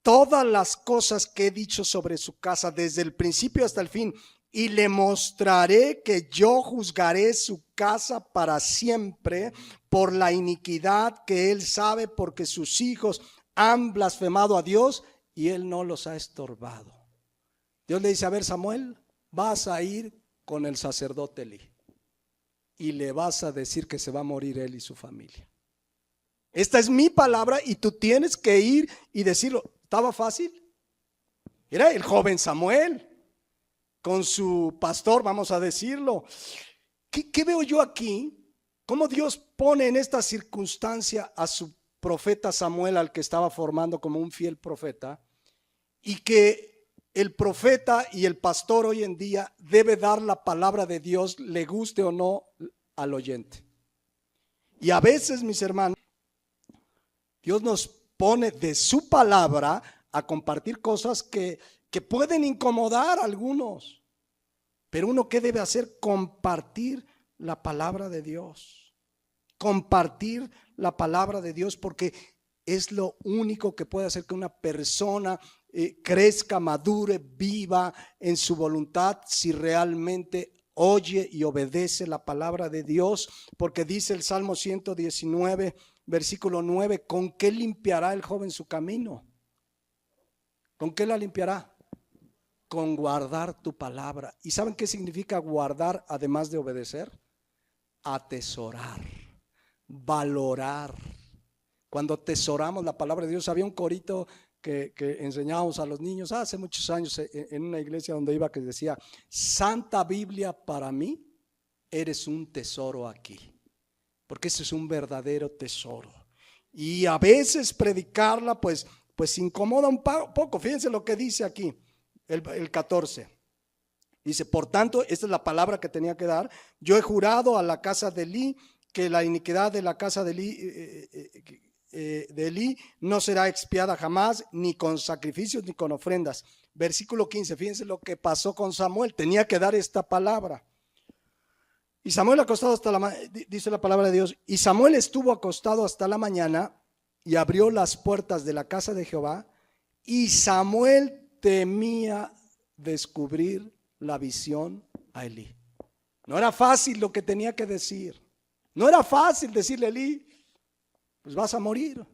Todas las cosas que he dicho sobre su casa desde el principio hasta el fin, y le mostraré que yo juzgaré su casa para siempre por la iniquidad que él sabe, porque sus hijos han blasfemado a Dios y él no los ha estorbado. Dios le dice: a ver, Samuel, vas a ir con el sacerdote Elí y le vas a decir que se va a morir él y su familia. Esta es mi palabra y tú tienes que ir y decirlo. ¿Estaba fácil? Era el joven Samuel con su pastor, vamos a decirlo. ¿Qué veo yo aquí? ¿Cómo Dios pone en esta circunstancia a su profeta Samuel, al que estaba formando como un fiel profeta? Y que el profeta y el pastor hoy en día debe dar la palabra de Dios, le guste o no al oyente. Y a veces, mis hermanos, Dios nos pone de su palabra a compartir cosas que pueden incomodar a algunos. Pero uno, ¿qué debe hacer? Compartir la palabra de Dios. Compartir la palabra de Dios, porque es lo único que puede hacer que una persona crezca, madure, viva en su voluntad, si realmente oye y obedece la palabra de Dios. Porque dice el Salmo 119, versículo 9: ¿con qué limpiará el joven su camino? ¿Con qué la limpiará? Con guardar tu palabra. ¿Y saben qué significa guardar además de obedecer? Atesorar, valorar. Cuando atesoramos la palabra de Dios, había un corito que enseñábamos a los niños hace muchos años en una iglesia donde iba, que decía: Santa Biblia, para mí eres un tesoro aquí, porque ese es un verdadero tesoro. Y a veces predicarla pues incomoda un poco. Fíjense lo que dice aquí, el 14. Dice: por tanto, esta es la palabra que tenía que dar. Yo he jurado a la casa de Elí que la iniquidad de la casa de Elí de Elí no será expiada jamás, ni con sacrificios ni con ofrendas. Versículo 15, fíjense lo que pasó con Samuel, tenía que dar esta palabra. Y Samuel acostado hasta la mañana, dice la palabra de Dios, y Samuel estuvo acostado hasta la mañana y abrió las puertas de la casa de Jehová, y Samuel temía descubrir la visión a Elí. No era fácil lo que tenía que decir. No era fácil decirle a Elí, pues vas a morir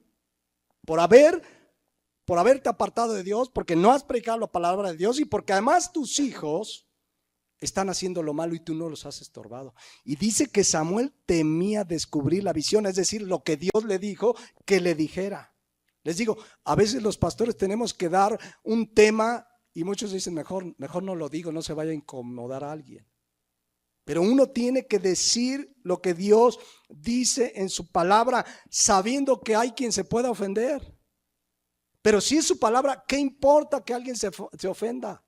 por haberte apartado de Dios, porque no has predicado la palabra de Dios y porque además tus hijos están haciendo lo malo y tú no los has estorbado. Y dice que Samuel temía descubrir la visión, es decir, lo que Dios le dijo que le dijera. Les digo, a veces los pastores tenemos que dar un tema y muchos dicen, mejor no lo digo, no se vaya a incomodar a alguien. Pero uno tiene que decir lo que Dios dice en su palabra, sabiendo que hay quien se pueda ofender. Pero si es su palabra, ¿qué importa que alguien se ofenda?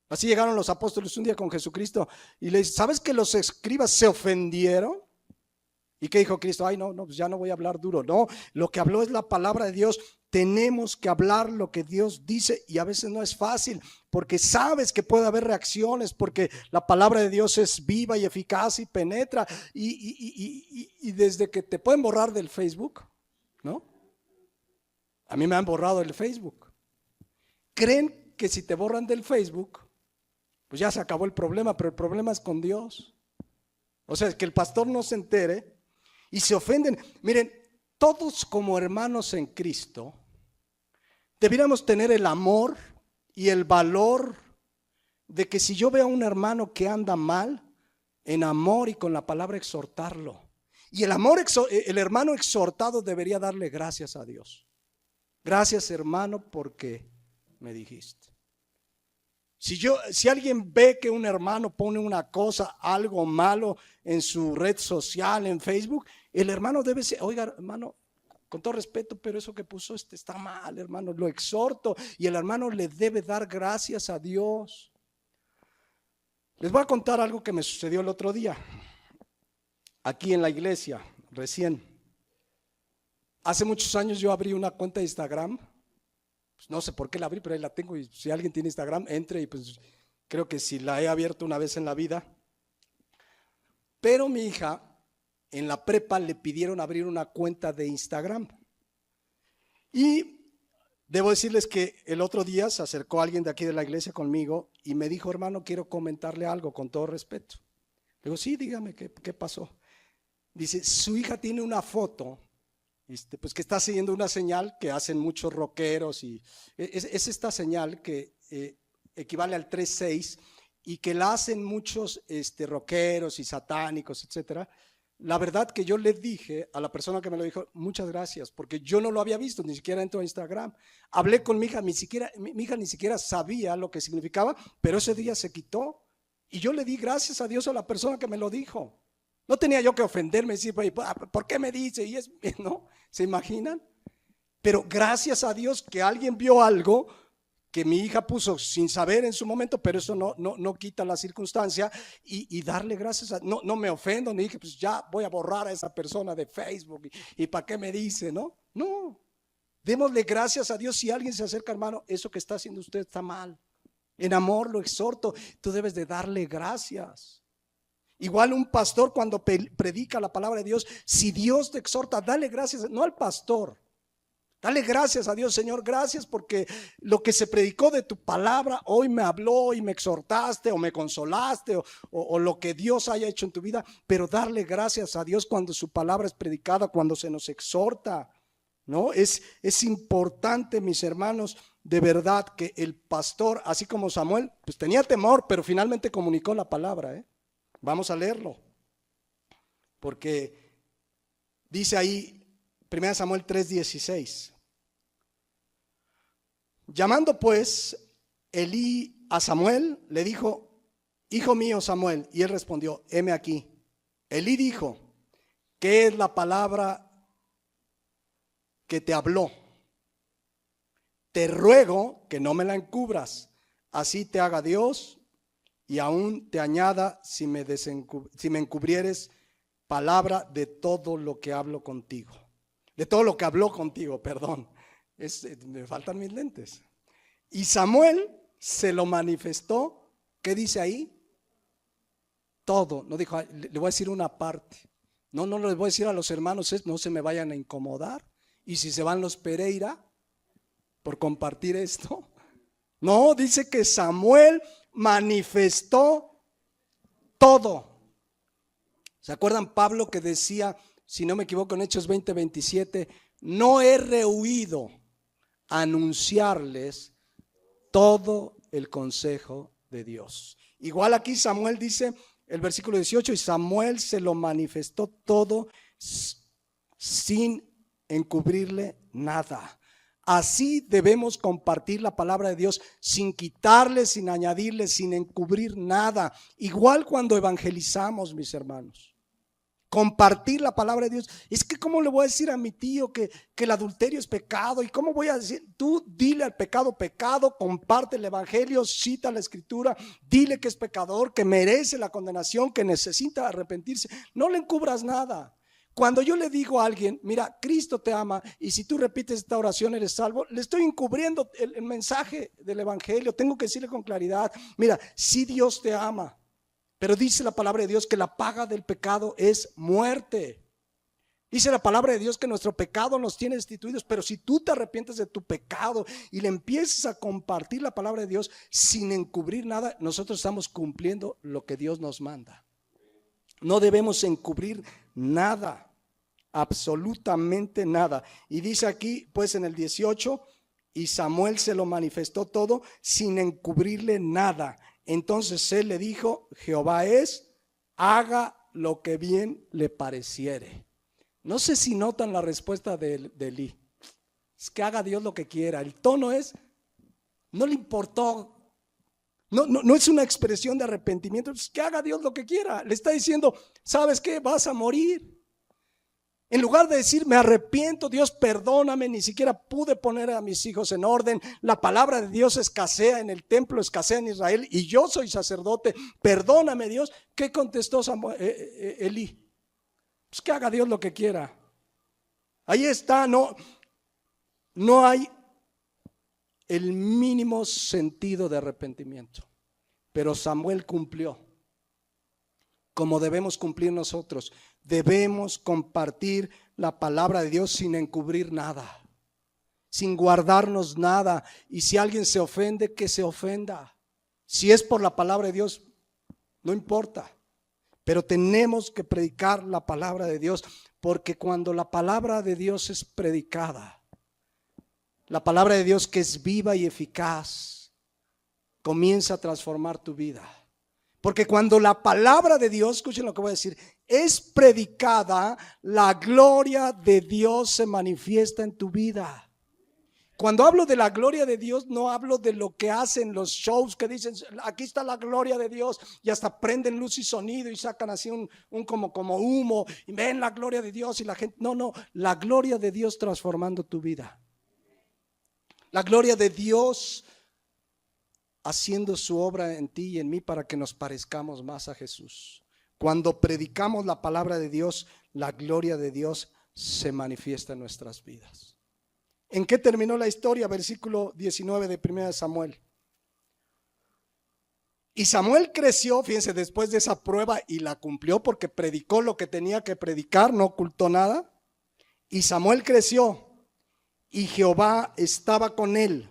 Así llegaron los apóstoles un día con Jesucristo y le dicen, ¿sabes que los escribas se ofendieron? ¿Y qué dijo Cristo? Ay, no, pues ya no voy a hablar duro. No, lo que habló es la palabra de Dios. Tenemos que hablar lo que Dios dice y a veces no es fácil porque sabes que puede haber reacciones, porque la palabra de Dios es viva y eficaz y penetra y desde que te pueden borrar del Facebook, ¿no? A mí me han borrado del Facebook. Creen que si te borran del Facebook, pues ya se acabó el problema, pero el problema es con Dios. O sea, que el pastor no se entere y se ofenden. Miren, todos como hermanos en Cristo debiéramos tener el amor y el valor de que si yo veo a un hermano que anda mal, en amor y con la palabra exhortarlo. Y el hermano exhortado debería darle gracias a Dios. Gracias, hermano, porque me dijiste. Si alguien ve que un hermano pone una cosa, algo malo en su red social, en Facebook, el hermano debe ser, oiga, hermano, con todo respeto, pero eso que puso está mal, hermano, lo exhorto, y el hermano le debe dar gracias a Dios. Les voy a contar algo que me sucedió el otro día, aquí en la iglesia, recién. Hace muchos años yo abrí una cuenta de Instagram. Pues no sé por qué la abrí, pero ahí la tengo, y si alguien tiene Instagram, entre, y pues creo que si la he abierto una vez en la vida. Pero mi hija en la prepa le pidieron abrir una cuenta de Instagram. Y debo decirles que el otro día se acercó alguien de aquí de la iglesia conmigo y me dijo, hermano, quiero comentarle algo con todo respeto. Le digo, sí, dígame, ¿qué pasó? Dice, su hija tiene una foto, pues que está siguiendo una señal que hacen muchos rockeros y es esta señal que equivale al 3-6 y que la hacen muchos rockeros y satánicos, etcétera. La verdad que yo le dije a la persona que me lo dijo, muchas gracias, porque yo no lo había visto, ni siquiera entró a Instagram. Hablé con mi hija, mi hija ni siquiera sabía lo que significaba, pero ese día se quitó y yo le di gracias a Dios a la persona que me lo dijo. No tenía yo que ofenderme y decir, ¿por qué me dice? Y ¿no? ¿Se imaginan? Pero gracias a Dios que alguien vio algo que mi hija puso sin saber en su momento, pero eso no quita la circunstancia y darle gracias no me ofendo, ni dije, pues ya voy a borrar a esa persona de Facebook y ¿para qué me dice? No, démosle gracias a Dios. Si alguien se acerca, hermano, eso que está haciendo usted está mal. En amor lo exhorto, tú debes de darle gracias. Igual un pastor cuando predica la palabra de Dios, si Dios te exhorta, dale gracias, no al pastor. Dale gracias a Dios, Señor, gracias porque lo que se predicó de tu palabra hoy me habló y me exhortaste o me consolaste o lo que Dios haya hecho en tu vida, pero darle gracias a Dios cuando su palabra es predicada, cuando se nos exhorta, ¿no? Es importante, mis hermanos, de verdad que el pastor, así como Samuel, pues tenía temor, pero finalmente comunicó la palabra, Vamos a leerlo, porque dice ahí 1 Samuel 3:16. Llamando pues Elí a Samuel, le dijo, hijo mío Samuel, y él respondió, heme aquí. Elí dijo, ¿qué es la palabra que te habló? Te ruego que no me la encubras, así te haga Dios y aún te añada si me encubrieres palabra de todo lo que hablo contigo. De todo lo que habló contigo, perdón. Me faltan mis lentes. Y Samuel se lo manifestó. ¿Qué dice ahí? Todo. No dijo, le voy a decir una parte. No les voy a decir a los hermanos, no se me vayan a incomodar. Y si se van los Pereira por compartir esto. No, dice que Samuel manifestó todo. ¿Se acuerdan Pablo que decía, si no me equivoco en Hechos 20:27, no he rehuido anunciarles todo el consejo de Dios? Igual aquí Samuel dice, el versículo 18, y Samuel se lo manifestó todo sin encubrirle nada. Así debemos compartir la palabra de Dios sin quitarle, sin añadirle, sin encubrir nada. Igual cuando evangelizamos, mis hermanos. Compartir la palabra de Dios. Es que ¿cómo le voy a decir a mi tío que el adulterio es pecado? ¿Y cómo voy a decir? Tú dile al pecado, pecado, comparte el evangelio, cita la escritura, dile que es pecador, que merece la condenación, que necesita arrepentirse. No le encubras nada. Cuando yo le digo a alguien, mira, Cristo te ama, y si tú repites esta oración eres salvo, le estoy encubriendo el mensaje del evangelio. Tengo que decirle con claridad, mira, sí Dios te ama, pero dice la palabra de Dios que la paga del pecado es muerte. Dice la palabra de Dios que nuestro pecado nos tiene destituidos, pero si tú te arrepientes de tu pecado y le empiezas a compartir la palabra de Dios sin encubrir nada, nosotros estamos cumpliendo lo que Dios nos manda. No debemos encubrir nada, absolutamente nada. Y dice aquí, pues en el 18, y Samuel se lo manifestó todo sin encubrirle nada. Entonces él le dijo, Jehová es, haga lo que bien le pareciere. No sé si notan la respuesta de Elí. Es que haga Dios lo que quiera. El tono es, no le importó. No es una expresión de arrepentimiento, es que haga Dios lo que quiera. Le está diciendo, ¿sabes qué? Vas a morir. En lugar de decir, me arrepiento, Dios perdóname, ni siquiera pude poner a mis hijos en orden. La palabra de Dios escasea en el templo, escasea en Israel y yo soy sacerdote. Perdóname, Dios. ¿Qué contestó Elí? Pues que haga Dios lo que quiera. Ahí está, no hay el mínimo sentido de arrepentimiento. Pero Samuel cumplió, como debemos cumplir nosotros. Debemos compartir la palabra de Dios sin encubrir nada, sin guardarnos nada. Y si alguien se ofende, que se ofenda. Si es por la palabra de Dios, no importa. Pero tenemos que predicar la palabra de Dios, porque cuando la palabra de Dios es predicada, la palabra de Dios que es viva y eficaz, comienza a transformar tu vida. Porque cuando la palabra de Dios, escuchen lo que voy a decir, es predicada, la gloria de Dios se manifiesta en tu vida. Cuando hablo de la gloria de Dios, no hablo de lo que hacen los shows que dicen, aquí está la gloria de Dios, y hasta prenden luz y sonido y sacan así un como humo, y ven la gloria de Dios y la gente, no, la gloria de Dios transformando tu vida. La gloria de Dios haciendo su obra en ti y en mí para que nos parezcamos más a Jesús. Cuando predicamos la palabra de Dios, la gloria de Dios se manifiesta en nuestras vidas. ¿En qué terminó la historia? Versículo 19 de 1 Samuel. Y Samuel creció, fíjense, después de esa prueba y la cumplió porque predicó lo que tenía que predicar, no ocultó nada. Y Samuel creció y Jehová estaba con él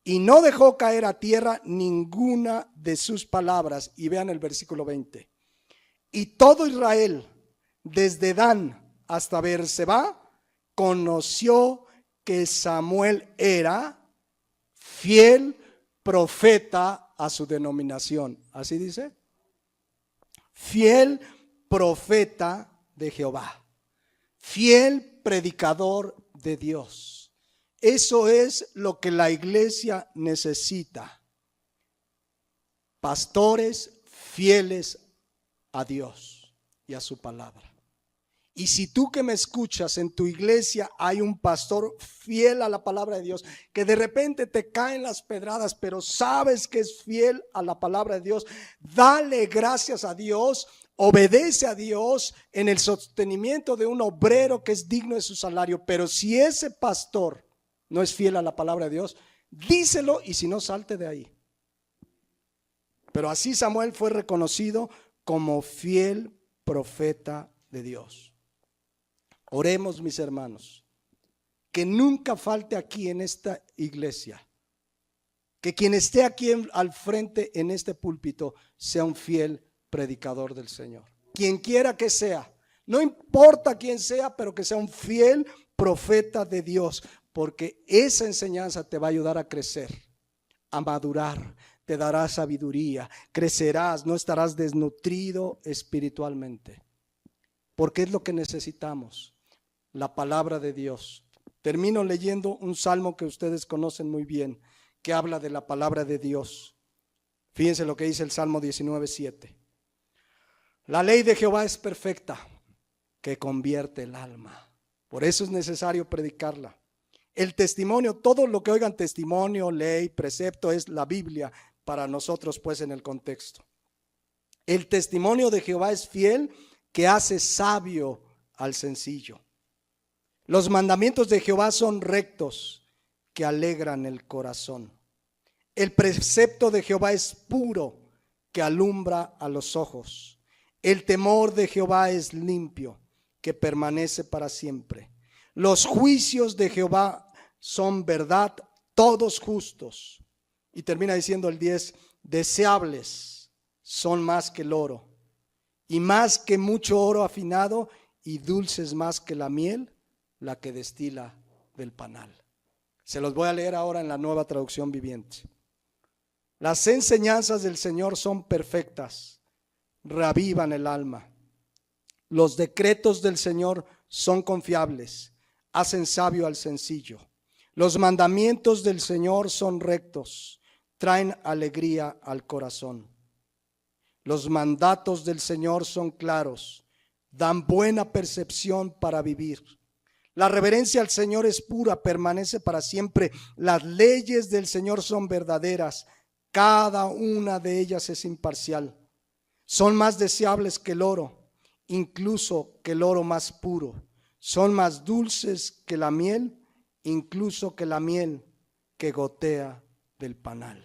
y no dejó caer a tierra ninguna de sus palabras. Y vean el versículo 20. Y todo Israel, desde Dan hasta Beerseba, conoció que Samuel era fiel profeta a su denominación. ¿Así dice? Fiel profeta de Jehová. Fiel predicador de Dios. Eso es lo que la iglesia necesita. Pastores fieles a Dios y a su palabra. Y si tú que me escuchas en tu iglesia hay un pastor fiel a la palabra de Dios, que de repente te caen las pedradas, pero sabes que es fiel a la palabra de Dios, dale gracias a Dios, obedece a Dios en el sostenimiento de un obrero que es digno de su salario. Pero si ese pastor no es fiel a la palabra de Dios, díselo, y si no, salte de ahí. Pero así Samuel fue reconocido como fiel profeta de Dios. Oremos, mis hermanos, que nunca falte aquí en esta iglesia, que quien esté aquí al frente en este púlpito sea un fiel predicador del Señor. Quien quiera que sea, no importa quién sea, pero que sea un fiel profeta de Dios, porque esa enseñanza te va a ayudar a crecer, a madurar, te dará sabiduría, crecerás, no estarás desnutrido espiritualmente, porque es lo que necesitamos. La palabra de Dios. Termino leyendo un salmo que ustedes conocen muy bien, que habla de la palabra de Dios. Fíjense lo que dice el Salmo 19:7. La ley de Jehová es perfecta, que convierte el alma. Por eso es necesario predicarla. El testimonio, todo lo que oigan testimonio, ley, precepto, es la Biblia para nosotros, pues, en el contexto. El testimonio de Jehová es fiel, que hace sabio al sencillo. Los mandamientos de Jehová son rectos, que alegran el corazón. El precepto de Jehová es puro, que alumbra a los ojos. El temor de Jehová es limpio, que permanece para siempre. Los juicios de Jehová son verdad, todos justos. Y termina diciendo el 10, deseables son más que el oro, y más que mucho oro afinado, y dulces más que la miel, la que destila del panal. Se los voy a leer ahora en la Nueva Traducción Viviente. Las enseñanzas del Señor son perfectas, reavivan el alma. Los decretos del Señor son confiables, hacen sabio al sencillo. Los mandamientos del Señor son rectos, traen alegría al corazón. Los mandatos del Señor son claros, dan buena percepción para vivir. La reverencia al Señor es pura, permanece para siempre. Las leyes del Señor son verdaderas, cada una de ellas es imparcial. Son más deseables que el oro, incluso que el oro más puro. Son más dulces que la miel, incluso que la miel que gotea del panal.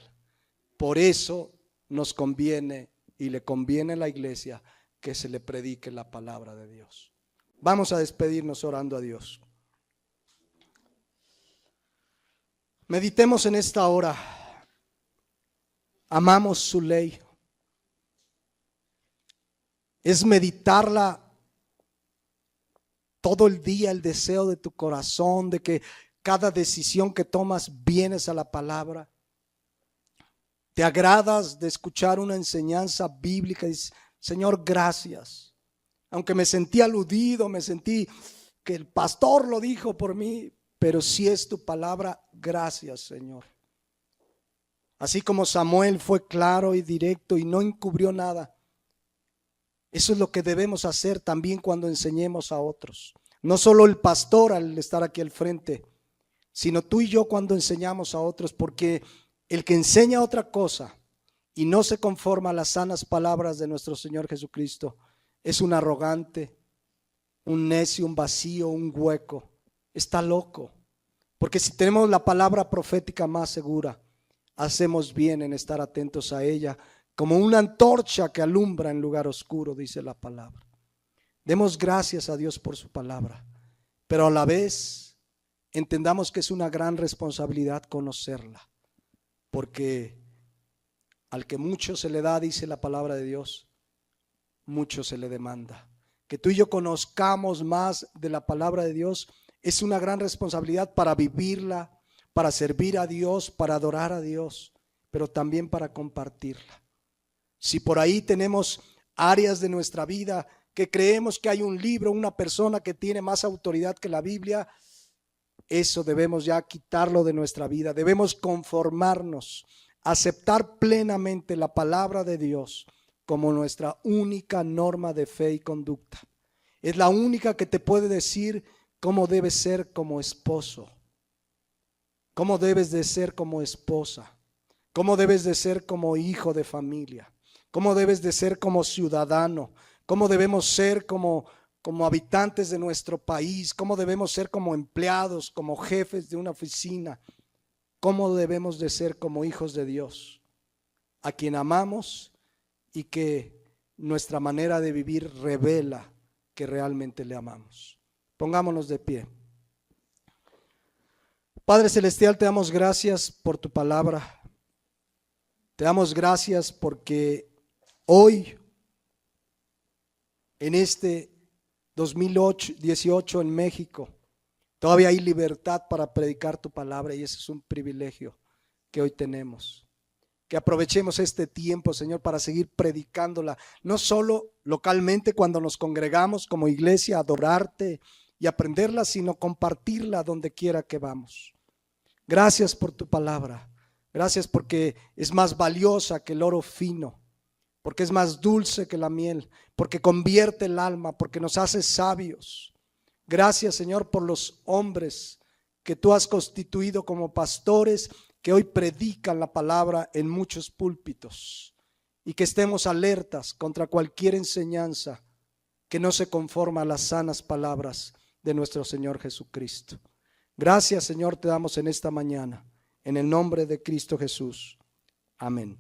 Por eso nos conviene y le conviene a la iglesia que se le predique la palabra de Dios. Vamos a despedirnos orando a Dios. Meditemos en esta hora. Amamos su ley. Es meditarla todo el día, el deseo de tu corazón, de que cada decisión que tomas vienes a la palabra. Te agradas de escuchar una enseñanza bíblica y dices, Señor, gracias. Aunque me sentí aludido, me sentí que el pastor lo dijo por mí, pero si es tu palabra, gracias, Señor. Así como Samuel fue claro y directo y no encubrió nada, eso es lo que debemos hacer también cuando enseñemos a otros. No solo el pastor al estar aquí al frente, sino tú y yo cuando enseñamos a otros, porque el que enseña otra cosa y no se conforma a las sanas palabras de nuestro Señor Jesucristo es un arrogante, un necio, un vacío, un hueco. Está loco, porque si tenemos la palabra profética más segura, hacemos bien en estar atentos a ella, como una antorcha que alumbra en lugar oscuro, dice la palabra. Demos gracias a Dios por su palabra, pero a la vez entendamos que es una gran responsabilidad conocerla, porque al que mucho se le da, dice la palabra de Dios, mucho se le demanda. Que tú y yo conozcamos más de la palabra de Dios es una gran responsabilidad para vivirla, para servir a Dios, para adorar a Dios, pero también para compartirla. Si por ahí tenemos áreas de nuestra vida que creemos que hay un libro, una persona que tiene más autoridad que la Biblia, eso debemos ya quitarlo de nuestra vida. Debemos conformarnos, aceptar plenamente la palabra de Dios como nuestra única norma de fe y conducta. Es la única que te puede decir cómo debes ser como esposo, cómo debes de ser como esposa, cómo debes de ser como hijo de familia, cómo debes de ser como ciudadano, cómo debemos ser como habitantes de nuestro país, cómo debemos ser como empleados, como jefes de una oficina, cómo debemos de ser como hijos de Dios, a quien amamos y que nuestra manera de vivir revela que realmente le amamos. Pongámonos de pie. Padre Celestial, te damos gracias por tu palabra. Te damos gracias porque hoy, en este 2018 en México, todavía hay libertad para predicar tu palabra y ese es un privilegio que hoy tenemos. Que aprovechemos este tiempo, Señor, para seguir predicándola, no solo localmente cuando nos congregamos como iglesia, adorarte y aprenderla, sino compartirla donde quiera que vamos. Gracias por tu palabra. Gracias porque es más valiosa que el oro fino, porque es más dulce que la miel, porque convierte el alma, porque nos hace sabios. Gracias, Señor, por los hombres que tú has constituido como pastores, que hoy predican la palabra en muchos púlpitos, y que estemos alertas contra cualquier enseñanza que no se conforma a las sanas palabras de nuestro Señor Jesucristo. Gracias, Señor, te damos en esta mañana, en el nombre de Cristo Jesús. Amén.